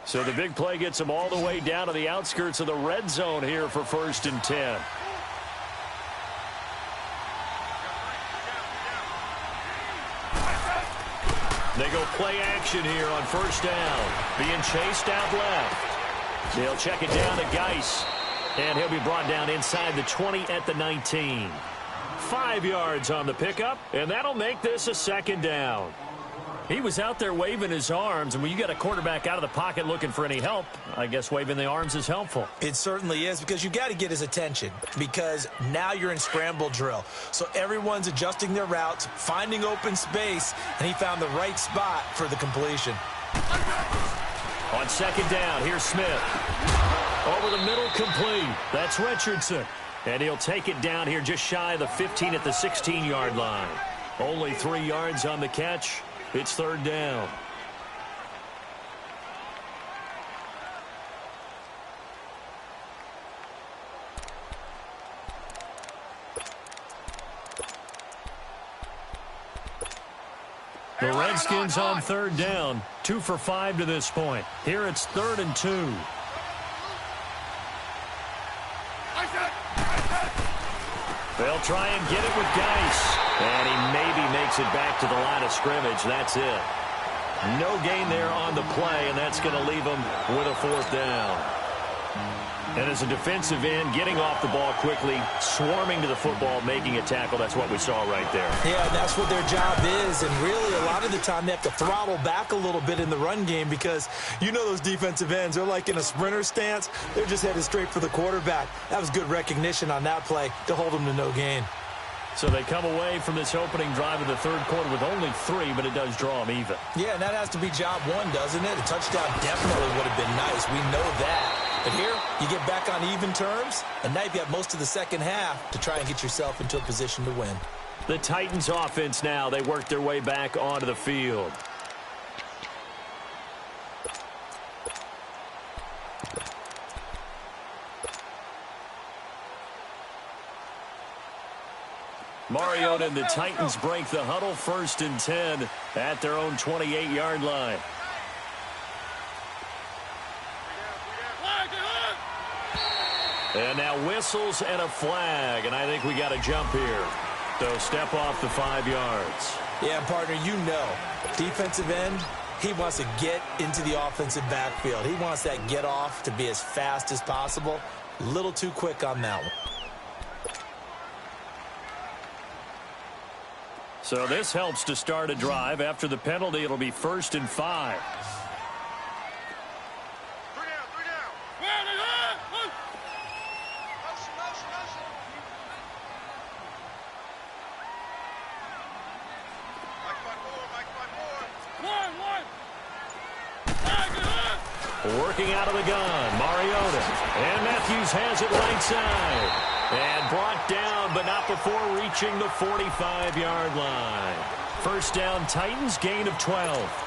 So the big play gets him all the way down to the outskirts of the red zone here for 1st and 10. They go play action here on 1st down. Being chased out left. They'll check it down to Geis. And he'll be brought down inside the 20 at the 19. 5 yards on the pickup, and that'll make this a 2nd down. He was out there waving his arms, and when you got a quarterback out of the pocket looking for any help, I guess waving the arms is helpful.
It certainly is, because you got to get his attention, because now you're in scramble drill. So everyone's adjusting their routes, finding open space, and he found the right spot for the completion.
On 2nd down, here's Smith. Over the middle, complete. That's Richardson. And he'll take it down here just shy of the 15 at the 16-yard line. Only 3 yards on the catch. It's 3rd down. The Redskins on 3rd down. 2 for 5 to this point. Here it's 3rd and 2. They'll try and get it with Geis. And he maybe makes it back to the line of scrimmage. That's it. No gain there on the play, and that's going to leave him with a 4th down. And as a defensive end, getting off the ball quickly, swarming to the football, making a tackle, that's what we saw right there.
Yeah, that's what their job is, and really a lot of the time they have to throttle back a little bit in the run game because you know those defensive ends, they're like in a sprinter stance. They're just headed straight for the quarterback. That was good recognition on that play to hold them to no gain.
So they come away from this opening drive of the 3rd quarter with only 3, but it does draw them even.
Yeah, and that has to be job 1, doesn't it? A touchdown definitely would have been nice. We know that. But here, you get back on even terms, and now you've got most of the 2nd half to try and get yourself into a position to win.
The Titans offense now, they work their way back onto the field. Mariota and the Titans break the huddle, 1st and 10 at their own 28-yard line. And now whistles and a flag, and I think we got a jump here. So step off the 5 yards.
Yeah, partner, you know, defensive end, he wants to get into the offensive backfield. He wants that get off to be as fast as possible. A little too quick on that one.
So this helps to start a drive. After the penalty, it'll be 1st and 5. Working out of the gun, Mariota. And Matthews has it right side. And brought down, but not before reaching the 45-yard line. 1st down, Titans, gain of 12.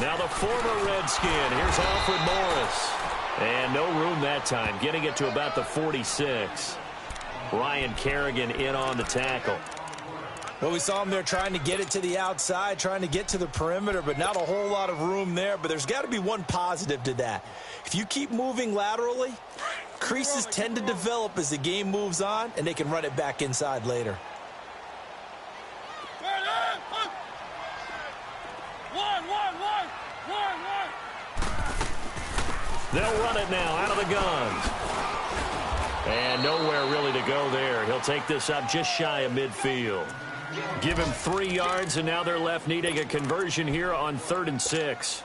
Now the former Redskin. Here's Alfred Morris. And no room that time. Getting it to about the 46. Ryan Kerrigan in on the tackle.
Well, we saw him there trying to get it to the outside, trying to get to the perimeter, but not a whole lot of room there. But there's got to be one positive to that. If you keep moving laterally, creases tend to develop as the game moves on, and they can run it back inside later.
They'll run it now out of the guns. And nowhere really to go there. He'll take this up just shy of midfield. Give him 3 yards, and now they're left needing a conversion here on 3rd and 6.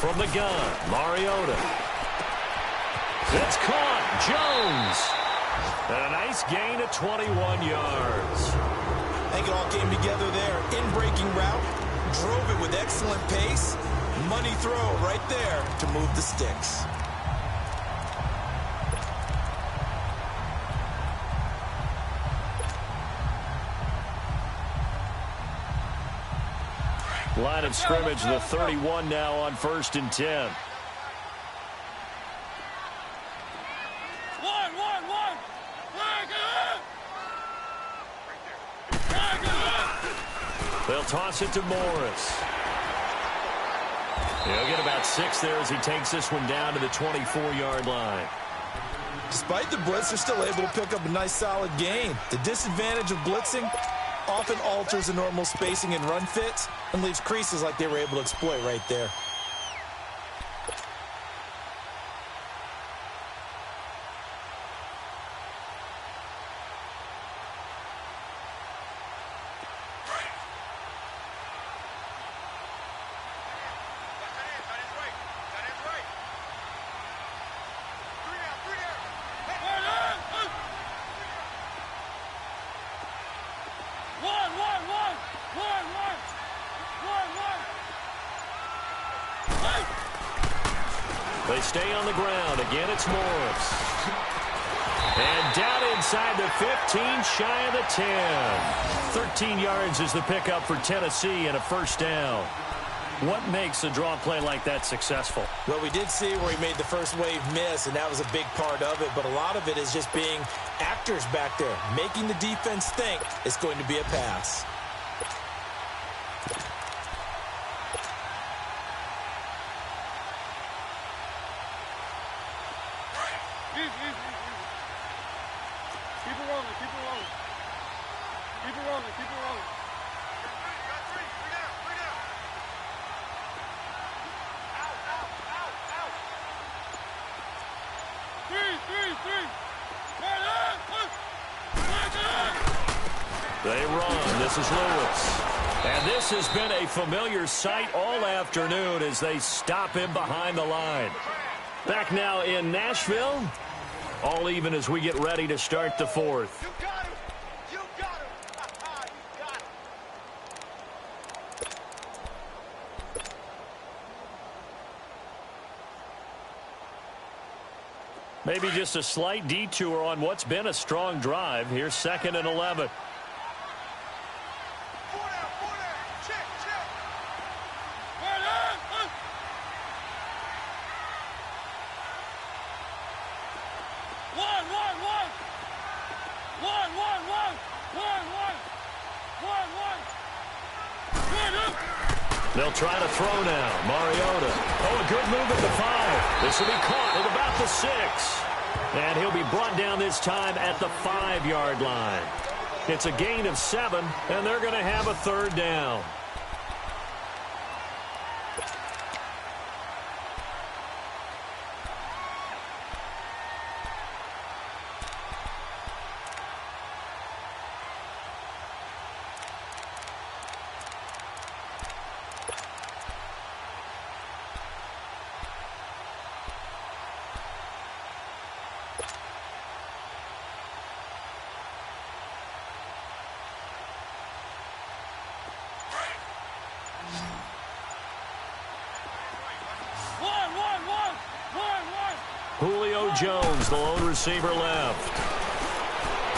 from the gun. Mariota. It's caught. Jones. And a nice gain of 21 yards.
I think it all came together there. In-breaking route. Drove it with excellent pace. Money throw right there to move the sticks.
Line of scrimmage, the 31 now on 1st and 10. They'll toss it to Morris. He'll get about 6 there as he takes this one down to the 24-yard line.
Despite the blitz, they're still able to pick up a nice solid gain. The disadvantage of blitzing often alters the normal spacing and run fits and leaves creases like they were able to exploit right there.
They stay on the ground. Again, it's Morris. And down inside the 15, shy of the 10. 13 yards is the pickup for Tennessee and a first down. What makes a draw play like that successful?
Well, we did see where he made the first wave miss, and that was a big part of it. But a lot of it is just being actors back there, making the defense think it's going to be a pass.
They run. This is Lewis. And this has been a familiar sight all afternoon as they stop him behind the line. Back now in Nashville. All even as we get ready to start the fourth.
You got him. You got him. You got him.
Maybe just a slight detour on what's been a strong drive. Here's 2nd and 11. They'll try to throw now. Mariota. Oh, a good move at the 5. This will be caught at about the 6. And he'll be brought down this time at the 5-yard line. It's a gain of 7, and they're going to have a 3rd down. Julio Jones, the lone receiver left.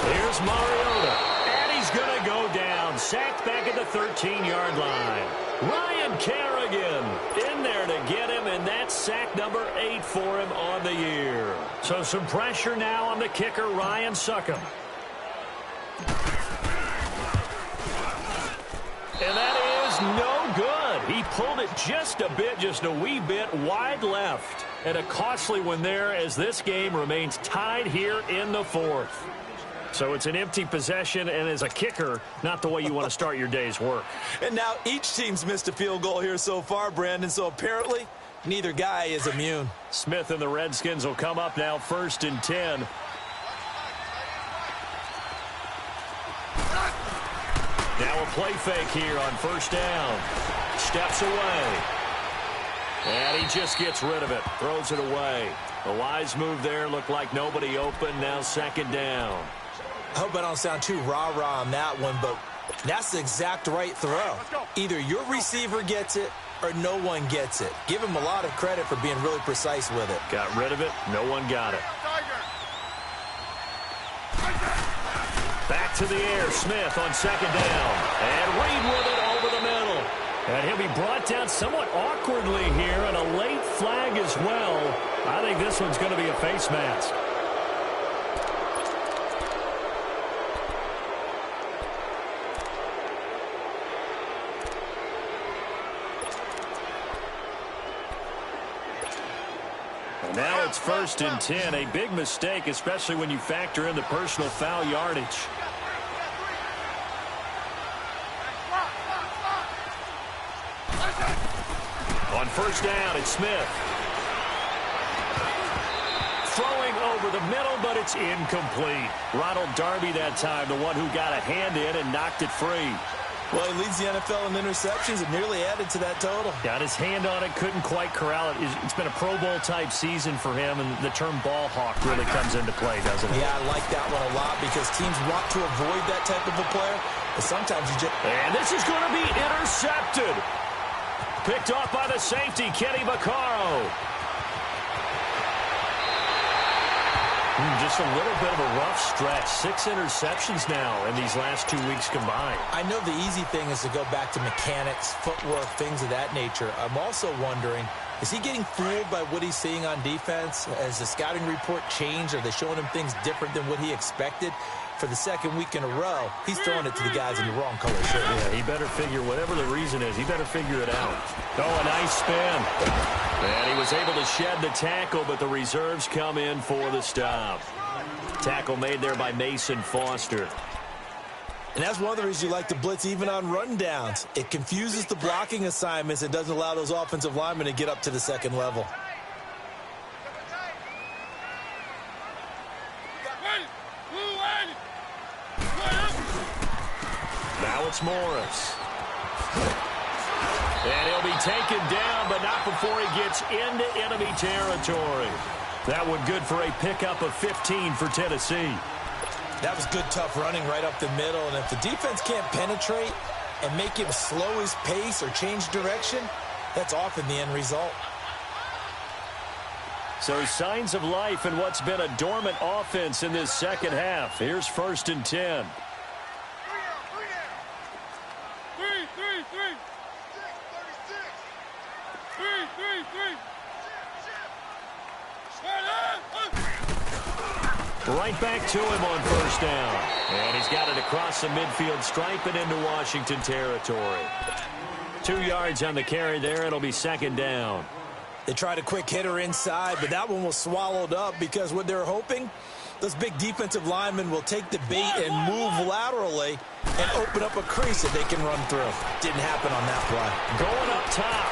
Here's Mariota. And he's going to go down. Sacked back at the 13-yard line. Ryan Kerrigan in there to get him, and that's sack number 8 for him on the year. So some pressure now on the kicker, Ryan Succop. And that is no good. He pulled it just a bit, just a wee bit wide left. And a costly one there as this game remains tied here in the 4th. So it's an empty possession, and as a kicker, not the way you want to start your day's work.
And now each team's missed a field goal here so far, Brandon, so apparently neither guy is immune.
Smith and the Redskins will come up now 1st and 10. Now a play fake here on 1st down. Steps away. And he just gets rid of it, throws it away. A wise move there, looked like nobody open, now second down.
I hope I don't sound too rah-rah on that one, but that's the exact right throw. Either your receiver gets it or no one gets it. Give him a lot of credit for being really precise with it.
Got rid of it, no one got it. Back to the air, Smith on second down. And Reed with it over the middle. And he'll be brought down somewhat awkwardly here, and a late flag as well. I think this one's going to be a face mask. And now it's 1st and 10. A big mistake, especially when you factor in the personal foul yardage. On first down, it's Smith. Throwing over the middle, but it's incomplete. Ronald Darby that time, the one who got a hand in and knocked it free.
Well, he leads the NFL in interceptions and nearly added to that total.
Got his hand on it, couldn't quite corral it. It's been a Pro Bowl-type season for him, and the term ball hawk really comes into play, doesn't it?
Yeah, I like that one a lot because teams want to avoid that type of a player, but sometimes you just...
And this is going to be intercepted. Picked off by the safety, Kenny Vaccaro. Just a little bit of a rough stretch. 6 interceptions now in these last 2 weeks combined.
I know the easy thing is to go back to mechanics, footwork, things of that nature. I'm also wondering, is he getting fooled by what he's seeing on defense? Has the scouting report changed? Are they showing him things different than what he expected? For the second week in a row, he's throwing it to the guys in the wrong color shirt.
Yeah, he better figure, whatever the reason is, he better figure it out. Oh, a nice spin. And he was able to shed the tackle, but the reserves come in for the stop. Tackle made there by Mason Foster.
And that's one of the reasons you like to blitz even on rundowns. It confuses the blocking assignments and doesn't allow those offensive linemen to get up to the second level.
Now it's Morris. And he'll be taken down, but not before he gets into enemy territory. That one good for a pickup of 15 for Tennessee.
That was good, tough running right up the middle. And if the defense can't penetrate and make him slow his pace or change direction, that's often the end result.
So signs of life in what's been a dormant offense in this second half. Here's 1st and 10. Right back to him on first down. And he's got it across the midfield stripe and into Washington territory. 2 yards on the carry there. It'll be second down.
They tried a quick hitter inside, but that one was swallowed up because what they're hoping, those big defensive linemen will take the bait and move laterally and open up a crease that they can run through. Didn't happen on that play.
Going up top.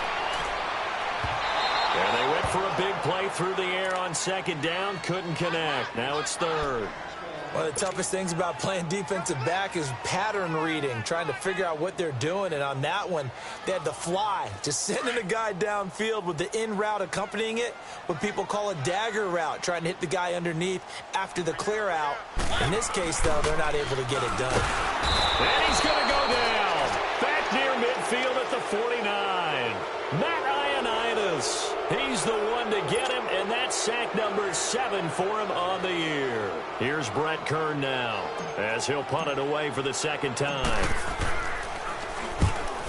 And they went for a big play through the air on second down. Couldn't connect. Now it's third.
One of the toughest things about playing defensive back is pattern reading, trying to figure out what they're doing. And on that one, they had the fly, just sending a guy downfield with the in route accompanying it, what people call a dagger route, trying to hit the guy underneath after the clear out. In this case, though, they're not able to get it done.
And he's going to go down. Back near midfield at the 49. Matt Ioannidis. He's the one to get him, and that's sack number 7 for him on the year. Here's Brett Kern now as he'll punt it away for the second time.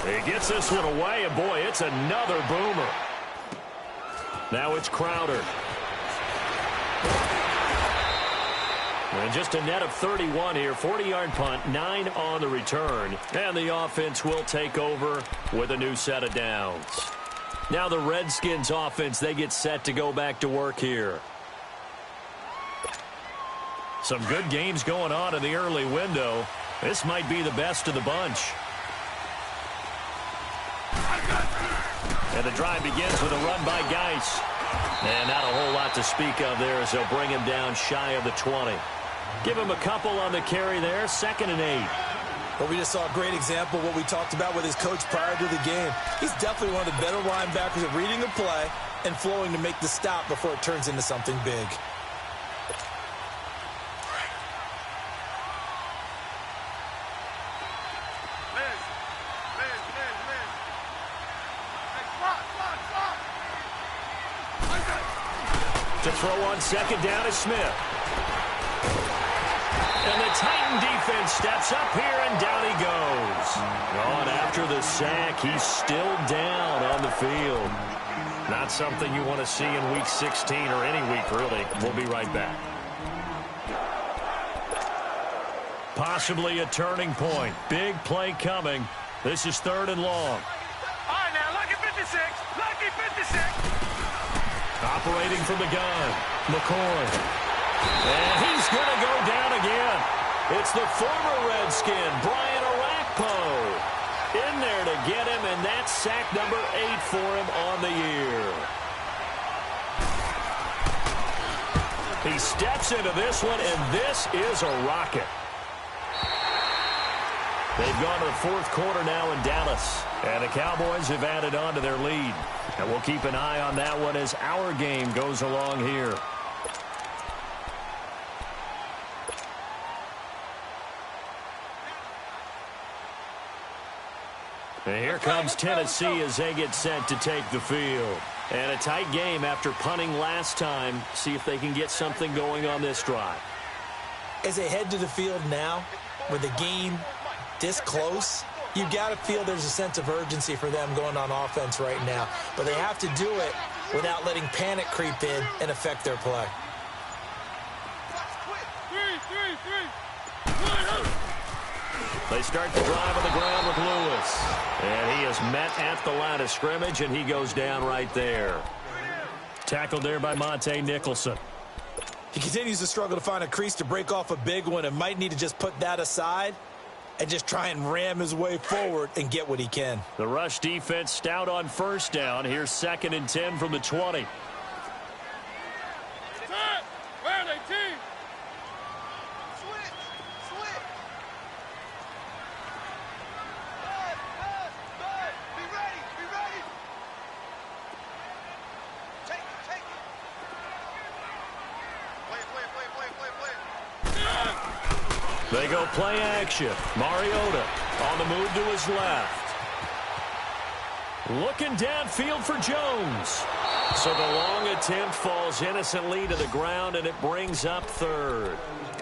He gets this one away, and boy, it's another boomer. Now it's Crowder. And just a net of 31 here, 40-yard punt, 9 on the return. And the offense will take over with a new set of downs. Now the Redskins offense, they get set to go back to work here. Some good games going on in the early window. This might be the best of the bunch. And the drive begins with a run by Geis. And not a whole lot to speak of there as they'll bring him down shy of the 20. Give him a couple on the carry there, 2nd and 8.
Well, we just saw a great example of what we talked about with his coach prior to the game. He's definitely one of the better linebackers at reading a play and flowing to make the stop before it turns into something big.
To throw on second down is Smith. And the Titan defense steps up here, and down he goes. On after the sack, he's still down on the field. Not something you want to see in Week 16 or any week, really. We'll be right back. Possibly a turning point. Big play coming. This is 3rd and long.
All right, now, lucky 56. Lucky 56.
Operating from the gun, McCoy. And he's going to go down again. It's the former Redskin, Brian Orakpo, in there to get him, and that's sack number 8 for him on the year. He steps into this one, and this is a rocket. They've gone to the 4th quarter now in Dallas, and the Cowboys have added on to their lead. And we'll keep an eye on that one as our game goes along here. And here comes Tennessee as they get set to take the field. And a tight game after punting last time. See if they can get something going on this drive.
As they head to the field now, with the game this close, you've got to feel there's a sense of urgency for them going on offense right now. But they have to do it without letting panic creep in and affect their play.
They start the drive on the ground with Lewis. And he is met at the line of scrimmage, and he goes down right there. Tackled there by Monte Nicholson.
He continues to struggle to find a crease to break off a big one and might need to just put that aside and just try and ram his way forward and get what he can.
The rush defense stout on 1st down. Here's 2nd and 10 from the 20.
Where are they, team?
They go play action. Mariota on the move to his left. Looking downfield for Jones. So the long attempt falls innocently to the ground, and it brings up 3rd.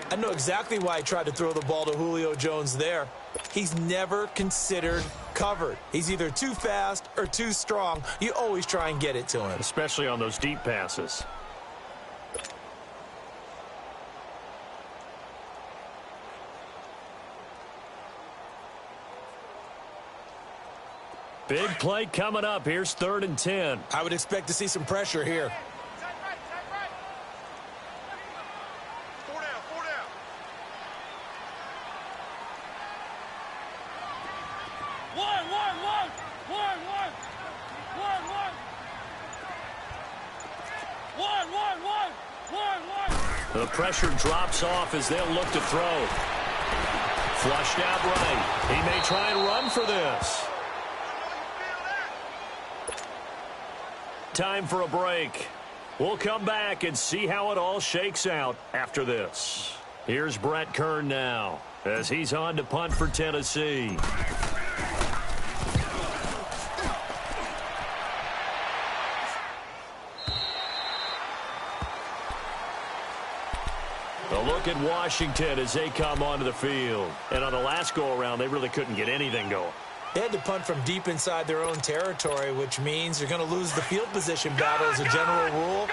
I know exactly why I tried to throw the ball to Julio Jones there. He's never considered covered. He's either too fast or too strong. You always try and get it to him.
Especially on those deep passes. Big play coming up. Here's 3rd and 10.
I would expect to see some pressure here.
Four down. One.
The pressure drops off as they'll look to throw. Flushed out right. He may try and run for this. Time for a break. We'll come back and see how it all shakes out after this. Here's Brett Kern now as he's on to punt for Tennessee. A look at Washington as they come onto the field. And on the last go-around, they really couldn't get anything going.
They had to punt from deep inside their own territory, which means they're going to lose the field position battle as a general rule.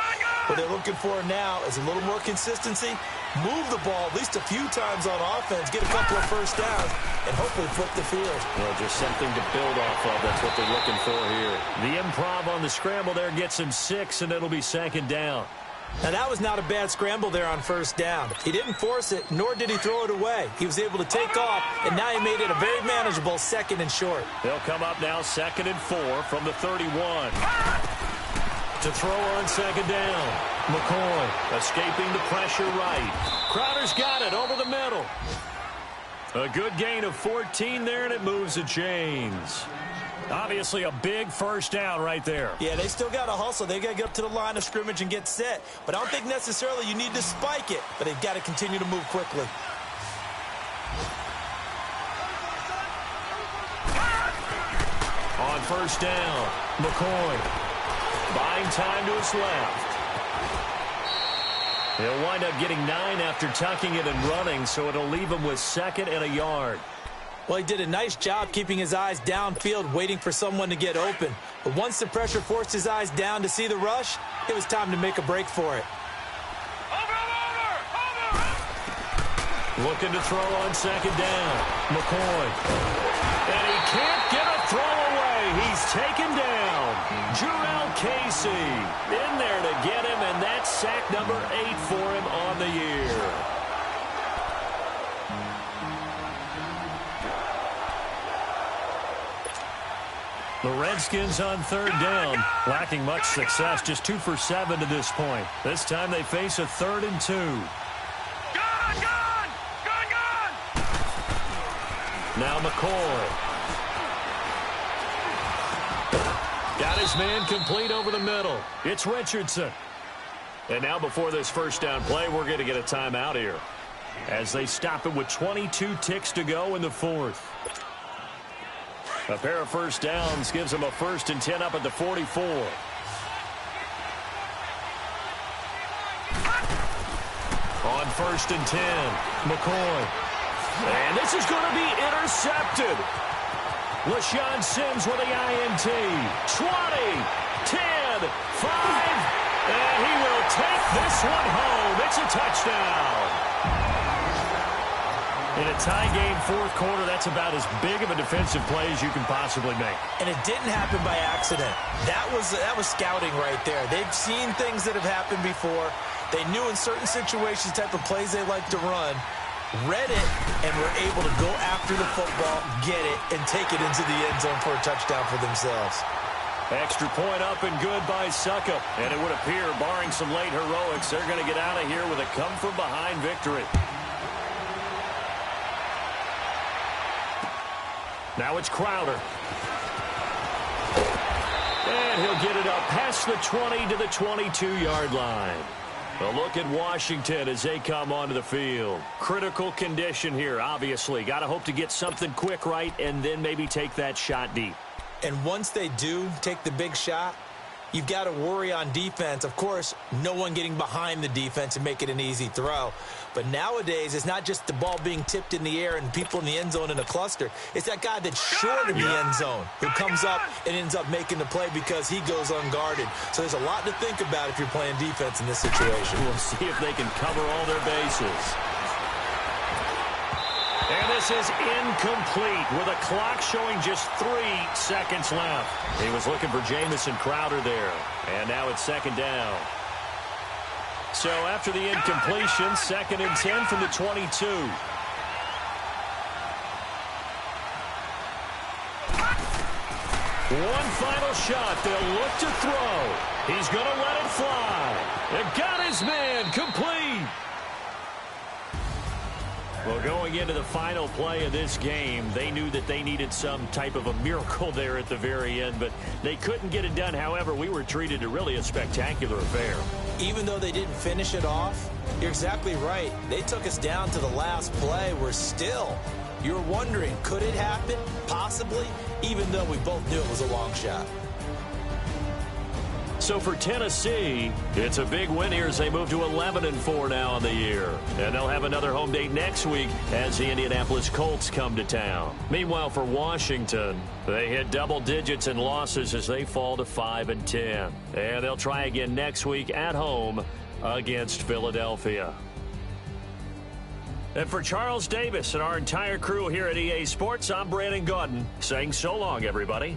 What they're looking for now is a little more consistency, move the ball at least a few times on offense, get a couple of 1st downs, and hopefully flip the field.
Well, just something to build off of. That's what they're looking for here. The improv on the scramble there gets him 6, and it'll be 2nd down.
Now, that was not a bad scramble there on 1st down. He didn't force it, nor did he throw it away. He was able to take off, and now he made it a very manageable 2nd and short.
They'll come up now 2nd and 4 from the 31. To throw on 2nd down. McCoy escaping the pressure right. Crowder's got it over the middle. A good gain of 14 there, and it moves the chains. Obviously a big first down right there.
Yeah, they still got to hustle. They got to get up to the line of scrimmage and get set. But I don't think necessarily you need to spike it, but they've got to continue to move quickly.
On first down, McCoy buying time to his left. He'll wind up getting 9 after tucking it and running, so it'll leave him with 2nd and a yard.
Well, he did a nice job keeping his eyes downfield, waiting for someone to get open. But once the pressure forced his eyes down to see the rush, it was time to make a break for it.
Looking to throw on 2nd down. McCoy. And he can't get a throw away. He's taken down. Jarrell Casey in there to get him, and that's sack number 8 for him on the year. The Redskins on 3rd down, lacking much success, just 2 for 7 to this point. This time they face a 3rd and 2. Now McCoy. Got his man complete over the middle. It's Richardson. And now before this first down play, we're going to get a timeout here, as they stop it with 22 ticks to go in the 4th. A pair of first downs gives them a 1st and 10 up at the 44. On 1st and 10, McCoy. And this is going to be intercepted. LaShawn Sims with the INT. 20, 10, 5, and he will take this one home. It's a touchdown. In a tie game, 4th quarter, that's about as big of a defensive play as you can possibly make.
And it didn't happen by accident. That was scouting right there. They've seen things that have happened before. They knew in certain situations the type of plays they like to run, read it, and were able to go after the football, get it, and take it into the end zone for a touchdown for themselves.
Extra point up and good by Suckup. And it would appear, barring some late heroics, they're going to get out of here with a come-from-behind victory. Now it's Crowder. And he'll get it up past the 20 to the 22-yard line. A look at Washington as they come onto the field. Critical condition here, obviously. Got to hope to get something quick right and then maybe take that shot deep.
And once they do take the big shot, you've got to worry on defense. Of course, no one getting behind the defense and make it an easy throw. But nowadays, it's not just the ball being tipped in the air and people in the end zone in a cluster. It's that guy that's short of the end zone who comes up and ends up making the play because he goes unguarded. So there's a lot to think about if you're playing defense in this situation.
We'll see if they can cover all their bases. And this is incomplete with a clock showing just 3 seconds left. He was looking for Jamison Crowder there. And now it's 2nd down. So after the incompletion, 2nd and 10 from the 22. One final shot. They'll look to throw. He's going to let it fly. They've got his man complete. Well, going into the final play of this game, they knew that they needed some type of a miracle there at the very end, but they couldn't get it done. However, we were treated to really a spectacular affair.
Even though they didn't finish it off, you're exactly right. They took us down to the last play. We're still, you're wondering, could it happen? Possibly, even though we both knew it was a long shot.
So for Tennessee, it's a big win here as they move to 11-4 now on the year. And they'll have another home date next week as the Indianapolis Colts come to town. Meanwhile, for Washington, they hit double digits in losses as they fall to 5-10. And they'll try again next week at home against Philadelphia. And for Charles Davis and our entire crew here at EA Sports, I'm Brandon Gaudin saying so long, everybody.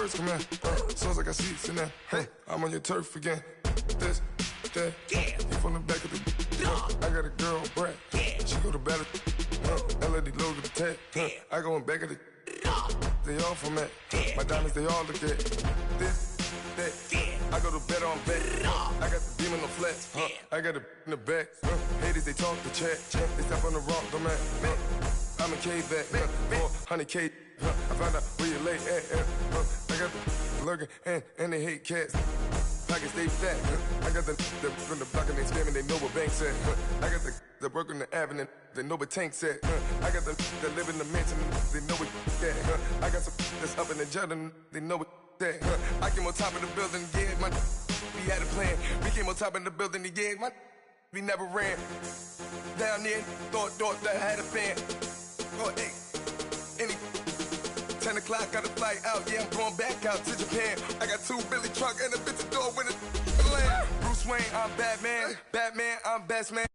birds come in. Soon as I got seats in there, I'm on your turf again. This, that, you from the back of the. I got a girl, Brad. She go to battle. LAD logo the tag. I go in back of the. They all from that. My diamonds, they all look at. This, that. I go to bed on bed. I got the demon on flats. I got it in the back. Haters, they talk the chat. They step on the rock, the man. I'm a cave back. 400K. I found out where you lay at. I got the lurking and they hate cats. Pockets stay fat. I got the from the block and they scamming, they know what banks at. I got the work on the avenue, they know what tanks at. I got the that live in the mansion, they know what that. I got some that's up in the jet and they know what that. I came on top of the building, yeah, my we had a plan. We came on top of the building, yeah, my we never ran. Down there, thought that I had a fan. Oh, hey, any 10 o'clock, got a flight out, yeah, I'm going back out to Japan. I got 2 Billy truck and a bitch door with a land. Bruce Wayne, I'm Batman. Batman, I'm best man.